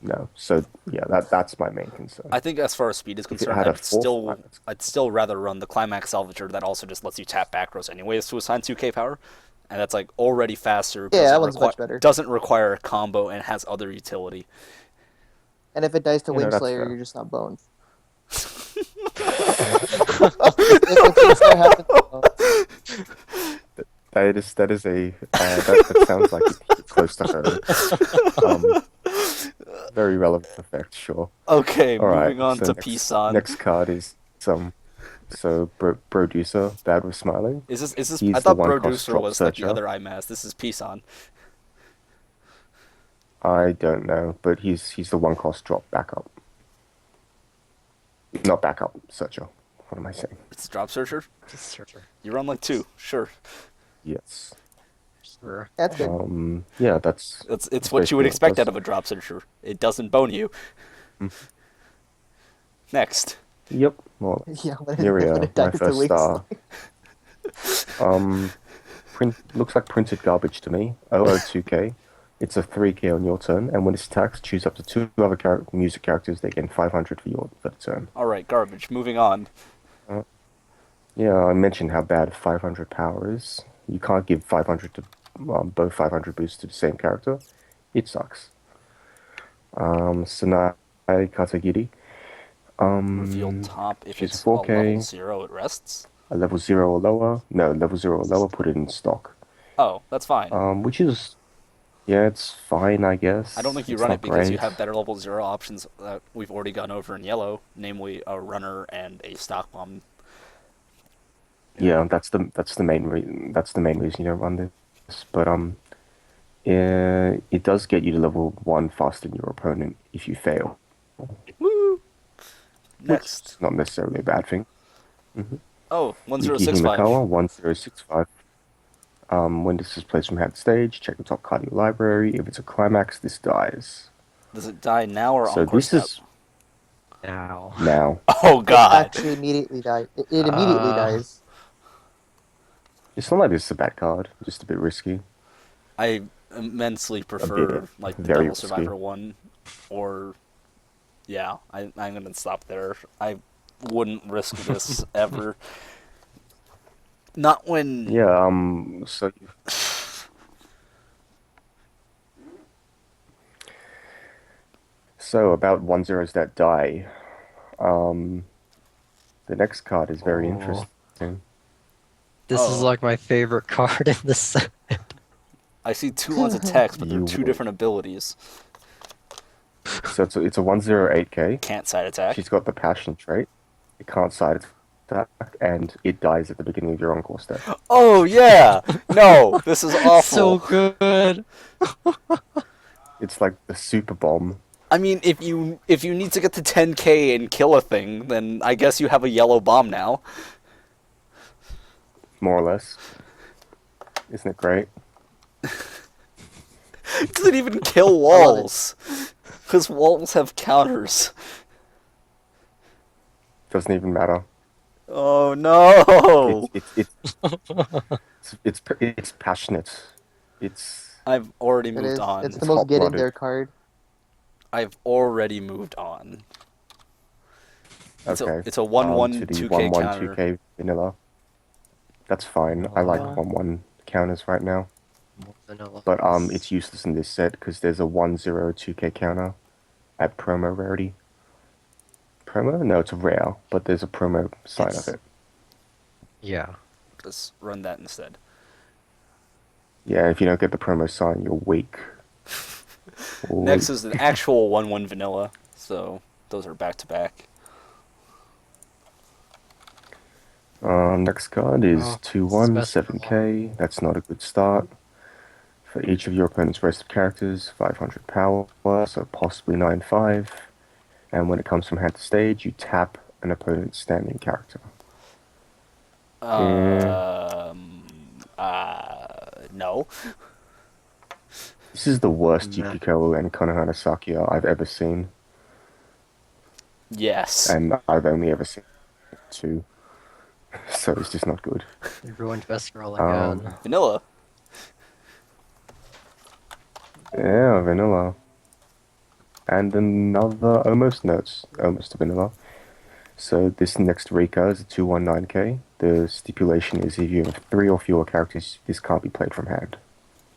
[SPEAKER 1] no. So yeah, that's my main concern.
[SPEAKER 3] I think as far as speed is
[SPEAKER 1] If it
[SPEAKER 3] concerned,
[SPEAKER 1] had a fourth climax,
[SPEAKER 3] I'd still rather run the climax salvager that also just lets you tap back rows anyways to assign 2k power, and that's like already faster.
[SPEAKER 4] Yeah, that one's much better.
[SPEAKER 3] Doesn't require a combo and has other utility.
[SPEAKER 4] And if it dies to
[SPEAKER 1] that's
[SPEAKER 4] Wingslayer,
[SPEAKER 1] fair.
[SPEAKER 4] you're just not boned. If Wingslayer happens,
[SPEAKER 1] That is a that sounds like it's close to home. Very relevant effect, sure.
[SPEAKER 3] Okay,
[SPEAKER 1] All right.
[SPEAKER 3] moving on
[SPEAKER 1] So
[SPEAKER 3] to
[SPEAKER 1] next
[SPEAKER 3] Pisan.
[SPEAKER 1] next card is Producer, Bad with Smiling.
[SPEAKER 3] Is this?
[SPEAKER 1] He's
[SPEAKER 3] I
[SPEAKER 1] the
[SPEAKER 3] thought
[SPEAKER 1] one cost
[SPEAKER 3] producer
[SPEAKER 1] drop
[SPEAKER 3] was like the
[SPEAKER 1] searcher.
[SPEAKER 3] other IMAS. This is Pisan.
[SPEAKER 1] I don't know, but he's the one cost drop backup. Not backup, searcher. What am I saying?
[SPEAKER 3] It's a drop searcher.
[SPEAKER 2] Just searcher.
[SPEAKER 3] You run like 2, sure.
[SPEAKER 1] Yes.
[SPEAKER 2] Sure.
[SPEAKER 4] that's good.
[SPEAKER 1] Yeah, that's
[SPEAKER 3] It's what you would
[SPEAKER 1] basically
[SPEAKER 3] expect
[SPEAKER 1] what
[SPEAKER 3] out of a drop searcher. It doesn't bone you. Next.
[SPEAKER 1] Yep. Well,
[SPEAKER 4] Yeah, when
[SPEAKER 1] here we
[SPEAKER 4] when
[SPEAKER 1] are.
[SPEAKER 4] it
[SPEAKER 1] My
[SPEAKER 4] dies to
[SPEAKER 1] first
[SPEAKER 4] Wingslayer.
[SPEAKER 1] star. Looks like printed garbage to me. 002k. It's a 3k on your turn, and when it's attacked, choose up to 2 other music characters. They gain 500 for the turn.
[SPEAKER 3] All right, garbage. Moving on.
[SPEAKER 1] Yeah, I mentioned how bad 500 power is. You can't give 500 to both 500 boosts to the same character. It sucks. Sanai Katagiri.
[SPEAKER 3] Revealed top. If
[SPEAKER 1] she's
[SPEAKER 3] it's
[SPEAKER 1] 4K.
[SPEAKER 3] a level 0, it rests.
[SPEAKER 1] A level 0 or lower. No, level 0 or lower, put it in stock.
[SPEAKER 3] Oh, that's fine.
[SPEAKER 1] Which is, yeah, it's fine, I guess.
[SPEAKER 3] I don't think you
[SPEAKER 1] It's
[SPEAKER 3] run
[SPEAKER 1] not
[SPEAKER 3] it because you
[SPEAKER 1] great.
[SPEAKER 3] have better level 0 options that we've already gone over in yellow, namely a runner and a stock bomb.
[SPEAKER 1] Yeah, that's the main reason. That's the main reason you don't run this. But yeah, it does get you to level 1 faster than your opponent if you fail.
[SPEAKER 3] Woo!
[SPEAKER 1] Which
[SPEAKER 3] Next.
[SPEAKER 1] is not necessarily a bad thing.
[SPEAKER 3] Oh,
[SPEAKER 1] Yuki
[SPEAKER 3] 1065.
[SPEAKER 1] Himekawa, 1065. When this is placed from hand to stage, check the top card of your library. If it's a climax, this dies.
[SPEAKER 3] Does it die now or
[SPEAKER 1] So
[SPEAKER 3] encore
[SPEAKER 1] this
[SPEAKER 3] step?
[SPEAKER 1] is
[SPEAKER 2] Now.
[SPEAKER 1] now.
[SPEAKER 3] Oh
[SPEAKER 4] It
[SPEAKER 3] god.
[SPEAKER 4] actually immediately dies. It immediately dies.
[SPEAKER 1] It's not like this is a bad card, just a bit risky.
[SPEAKER 3] I immensely prefer like the
[SPEAKER 1] very
[SPEAKER 3] Devil
[SPEAKER 1] risky.
[SPEAKER 3] Survivor one, or yeah, I'm gonna stop there. I wouldn't risk this ever. Not when
[SPEAKER 1] Yeah, so So about 1/0s that die. Um, the next card is very
[SPEAKER 2] Oh.
[SPEAKER 1] interesting.
[SPEAKER 2] This is
[SPEAKER 3] Oh.
[SPEAKER 2] like my favorite card in the set.
[SPEAKER 3] I see 2/1s attacks, but they're
[SPEAKER 1] You
[SPEAKER 3] two different abilities.
[SPEAKER 1] So it's a 1/0 8K.
[SPEAKER 3] Can't side attack.
[SPEAKER 1] She's got the passion trait. It can't side attack, and it dies at the beginning of your encore step.
[SPEAKER 3] Oh yeah! No, this is
[SPEAKER 2] So
[SPEAKER 3] awful.
[SPEAKER 2] good.
[SPEAKER 1] It's like the super bomb.
[SPEAKER 3] I mean, if you need to get to 10k and kill a thing, then I guess you have a yellow bomb now.
[SPEAKER 1] More or less. Isn't it great?
[SPEAKER 3] It doesn't even kill walls, because walls have counters.
[SPEAKER 1] Doesn't even matter.
[SPEAKER 3] Oh no!
[SPEAKER 1] It's passionate. It's
[SPEAKER 3] I've already
[SPEAKER 4] It
[SPEAKER 3] moved
[SPEAKER 4] is.
[SPEAKER 3] on.
[SPEAKER 4] It's the
[SPEAKER 1] It's
[SPEAKER 4] most get in
[SPEAKER 1] hot-blooded.
[SPEAKER 4] there card.
[SPEAKER 3] I've already moved on. It's
[SPEAKER 1] okay.
[SPEAKER 3] it's a 1/1
[SPEAKER 1] to the
[SPEAKER 3] 2k
[SPEAKER 1] 1/1
[SPEAKER 3] counter.
[SPEAKER 1] 2K vanilla. That's fine. I like
[SPEAKER 2] Vanilla.
[SPEAKER 1] 1/1 counters right now.
[SPEAKER 2] Vanilla.
[SPEAKER 1] But it's useless in this set because there's a 1/0 2K counter at promo rarity. Promo? No, it's a rare, but there's a promo sign
[SPEAKER 2] It's-
[SPEAKER 1] of it.
[SPEAKER 2] Yeah.
[SPEAKER 3] Let's run that instead.
[SPEAKER 1] Yeah, if you don't get the promo sign, you're weak.
[SPEAKER 3] Next is an actual 1/1 vanilla, so those are back to back.
[SPEAKER 1] Next card is
[SPEAKER 2] Oh,
[SPEAKER 1] 2/1
[SPEAKER 2] special.
[SPEAKER 1] 7K. That's not a good start. For each of your opponent's rest of characters, 500 power, so possibly 9/5. And when it comes from hand to stage, you tap an opponent's standing character.
[SPEAKER 3] No.
[SPEAKER 1] This is the worst
[SPEAKER 2] Nah.
[SPEAKER 1] Yukiko and Konohana Sakuya I've ever seen,
[SPEAKER 3] Yes.
[SPEAKER 1] and I've only ever seen two, so it's just not good.
[SPEAKER 2] They ruined Best Girl
[SPEAKER 1] Um,
[SPEAKER 2] again.
[SPEAKER 3] Vanilla.
[SPEAKER 1] Yeah, vanilla. And another almost vanilla. So this next Rika is a 2/19K. The stipulation is if you have 3 or fewer characters, this can't be played from hand.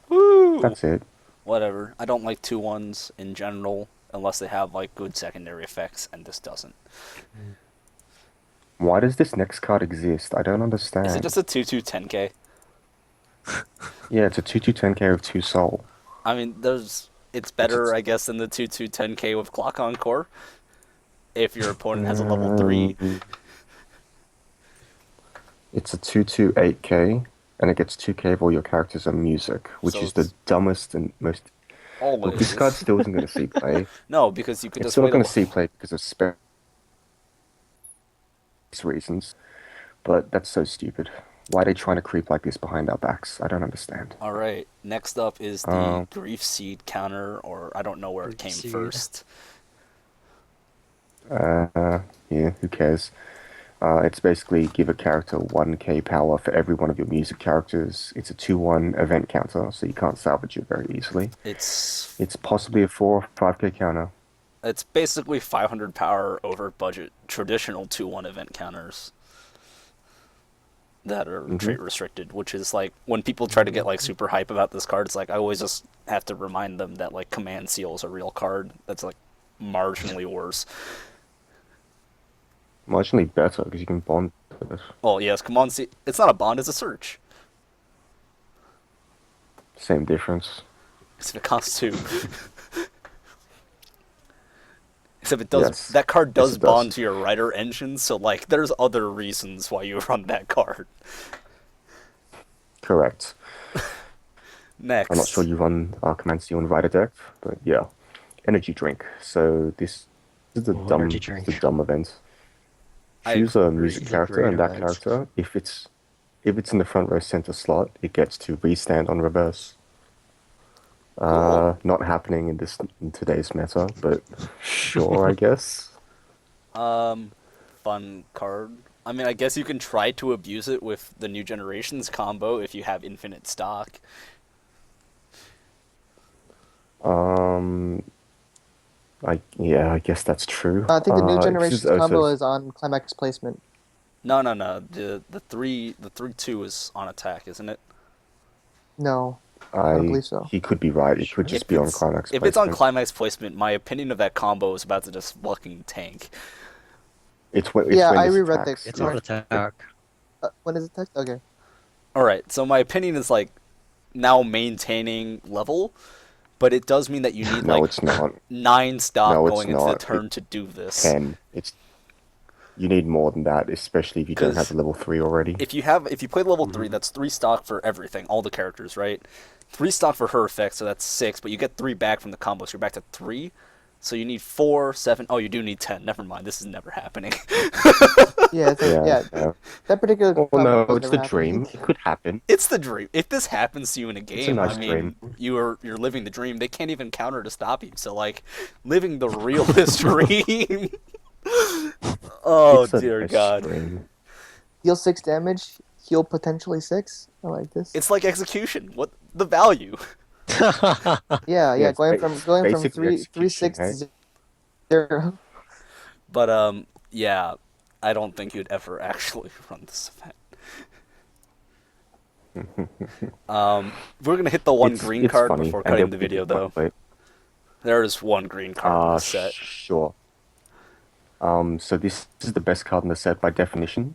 [SPEAKER 3] Woo!
[SPEAKER 1] That's it.
[SPEAKER 3] Whatever. I don't like 2/1s in general unless they have like good secondary effects, and this doesn't.
[SPEAKER 1] Why does this next card exist? I don't understand.
[SPEAKER 3] Is it just a 2/2 10k?
[SPEAKER 1] Yeah, it's a 2/10K with 2 soul.
[SPEAKER 3] I mean, it's better, I guess, than the 2/2 10k with Clock Encore. If your opponent has a level 3.
[SPEAKER 1] It's a 2/8K, and it gets 2K if all your characters are music, which
[SPEAKER 3] So
[SPEAKER 1] is the dumbest and most. Look,
[SPEAKER 3] Always.
[SPEAKER 1] this card still isn't going to see play.
[SPEAKER 3] No, because you could
[SPEAKER 1] It's
[SPEAKER 3] just
[SPEAKER 1] still not
[SPEAKER 3] wait
[SPEAKER 1] going to see play because of space reasons. But that's so stupid. Why are they trying to creep like this behind our backs? I don't understand.
[SPEAKER 3] Alright, next up is the Grief Seed counter, or I don't know where it
[SPEAKER 2] Grief
[SPEAKER 3] came
[SPEAKER 2] Seed.
[SPEAKER 3] first.
[SPEAKER 1] Yeah, who cares? It's basically give a character 1K power for every one of your music characters. It's a 2/1 event counter, so you can't salvage it very easily.
[SPEAKER 3] It's
[SPEAKER 1] It's possibly a 4 or 5K counter.
[SPEAKER 3] it's basically 500 power over budget traditional 2/1 event counters that are trait restricted, which is like when people try to get like super hype about this card, it's like I always just have to remind them that like Command Seal is a real card that's like marginally worse.
[SPEAKER 1] Marginally better because you can bond with it.
[SPEAKER 3] Oh yes, Command Seal. It's not a bond; it's a search.
[SPEAKER 1] Same difference.
[SPEAKER 3] Except it costs 2. Except it does.
[SPEAKER 1] Yes.
[SPEAKER 3] That card does
[SPEAKER 1] Yes, it does.
[SPEAKER 3] bond to your writer engine, so like there's other reasons why you run that card.
[SPEAKER 1] Correct.
[SPEAKER 3] Next.
[SPEAKER 1] I'm not sure you run Command Steel and Rider deck, but yeah. Energy drink. So this is the dumb,
[SPEAKER 2] energy drink.
[SPEAKER 1] the dumb event.
[SPEAKER 3] I
[SPEAKER 1] Choose a
[SPEAKER 3] agree.
[SPEAKER 1] music
[SPEAKER 2] It's a
[SPEAKER 1] character,
[SPEAKER 2] great
[SPEAKER 1] and that
[SPEAKER 2] event.
[SPEAKER 1] character, if it's in the front row center slot, it gets to restand on reverse.
[SPEAKER 3] Cool.
[SPEAKER 1] Not happening in today's meta, but sure, I guess.
[SPEAKER 3] Fun card. I mean, I guess you can try to abuse it with the new generations combo if you have infinite stock.
[SPEAKER 1] I guess that's true.
[SPEAKER 4] I think the new
[SPEAKER 1] This
[SPEAKER 4] generation's
[SPEAKER 1] also-
[SPEAKER 4] combo is on climax placement.
[SPEAKER 3] No. The 3/2 is on attack, isn't it?
[SPEAKER 4] No. don't believe so.
[SPEAKER 1] He could be right. It could
[SPEAKER 2] Sure.
[SPEAKER 1] just be on climax
[SPEAKER 3] If it's on
[SPEAKER 1] placement.
[SPEAKER 3] climax placement, my opinion of that combo is about to just fucking tank.
[SPEAKER 1] It's when
[SPEAKER 4] I
[SPEAKER 1] this
[SPEAKER 4] reread
[SPEAKER 1] attacks.
[SPEAKER 4] the.
[SPEAKER 2] It's on attack.
[SPEAKER 4] When is it text? Okay.
[SPEAKER 3] Alright, so my opinion is like now maintaining level, but it does mean that you need
[SPEAKER 1] No,
[SPEAKER 3] like
[SPEAKER 1] it's not.
[SPEAKER 3] 9 stock
[SPEAKER 1] No, it's
[SPEAKER 3] going into the
[SPEAKER 1] not.
[SPEAKER 3] turn to do this.
[SPEAKER 1] 10. You need more than that, especially if you don't have
[SPEAKER 3] 'Cause
[SPEAKER 1] a level 3 already.
[SPEAKER 3] If you play level 3, that's 3 stock for everything, all the characters, right? 3 stock for her effect, so that's 6, but you get 3 back from the combo, so you're back to 3. So you need 4, 7. Oh, you do need 10. Never mind. This is never happening.
[SPEAKER 4] Yeah, it's like, yeah. That particular.
[SPEAKER 1] Well,
[SPEAKER 4] combo
[SPEAKER 1] no,
[SPEAKER 4] was
[SPEAKER 1] it's the
[SPEAKER 4] never
[SPEAKER 1] dream.
[SPEAKER 4] happening.
[SPEAKER 1] It could happen.
[SPEAKER 3] It's the dream. If this happens to you in a game,
[SPEAKER 1] nice
[SPEAKER 3] I mean,
[SPEAKER 1] dream.
[SPEAKER 3] you're living the dream. They can't even counter to stop you. So like, living the realist dream. Oh
[SPEAKER 1] It's a
[SPEAKER 3] dear
[SPEAKER 1] nice
[SPEAKER 3] God.
[SPEAKER 1] dream.
[SPEAKER 4] Heal 6 damage. Heal potentially 6. I like this.
[SPEAKER 3] It's like execution. What the value?
[SPEAKER 4] Yeah,
[SPEAKER 1] it's
[SPEAKER 4] going from
[SPEAKER 1] basically
[SPEAKER 4] 3 6
[SPEAKER 1] execution,
[SPEAKER 4] to 0.
[SPEAKER 3] But yeah, I don't think you'd ever actually run this event. We're gonna hit the one green
[SPEAKER 1] It's
[SPEAKER 3] card
[SPEAKER 1] funny,
[SPEAKER 3] before
[SPEAKER 1] and
[SPEAKER 3] cutting
[SPEAKER 1] then
[SPEAKER 3] the
[SPEAKER 1] we
[SPEAKER 3] video,
[SPEAKER 1] can-
[SPEAKER 3] though.
[SPEAKER 1] wait.
[SPEAKER 3] There is one green card in the set.
[SPEAKER 1] Sure. So this is the best card in the set by definition.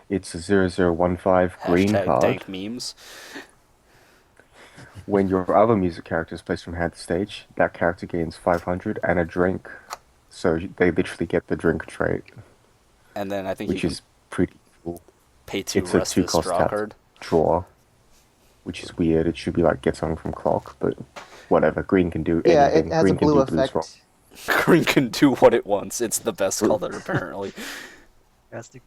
[SPEAKER 1] It's a 0015 green
[SPEAKER 3] Hashtag
[SPEAKER 1] card.
[SPEAKER 3] dank memes.
[SPEAKER 1] When your other music character is placed from hand to stage, that character gains 500 and a drink. So they literally get the drink trait,
[SPEAKER 3] And then I think
[SPEAKER 1] which
[SPEAKER 3] you
[SPEAKER 1] is pretty cool.
[SPEAKER 3] pay 2
[SPEAKER 1] It's a
[SPEAKER 3] rest this
[SPEAKER 1] 2-cost
[SPEAKER 3] draw
[SPEAKER 1] tap
[SPEAKER 3] card.
[SPEAKER 1] draw, which is weird. It should be like get something from clock, but whatever. Green can do anything.
[SPEAKER 4] Yeah, it has
[SPEAKER 1] Green
[SPEAKER 4] a blue
[SPEAKER 1] can do blues
[SPEAKER 4] effect.
[SPEAKER 1] wrong.
[SPEAKER 3] Green can do what it wants. It's the best color, apparently.
[SPEAKER 2] That's the-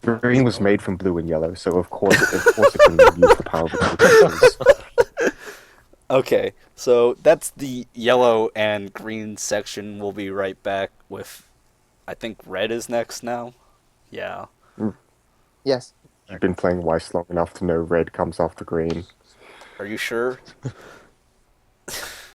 [SPEAKER 1] Green was made from blue and yellow, so of course it can use the power of its colors.
[SPEAKER 3] Okay, so that's the yellow and green section. We'll be right back with, I think red is next now. Yeah.
[SPEAKER 4] Yes.
[SPEAKER 1] You've been playing Weiss long enough to know red comes after green.
[SPEAKER 3] Are you sure?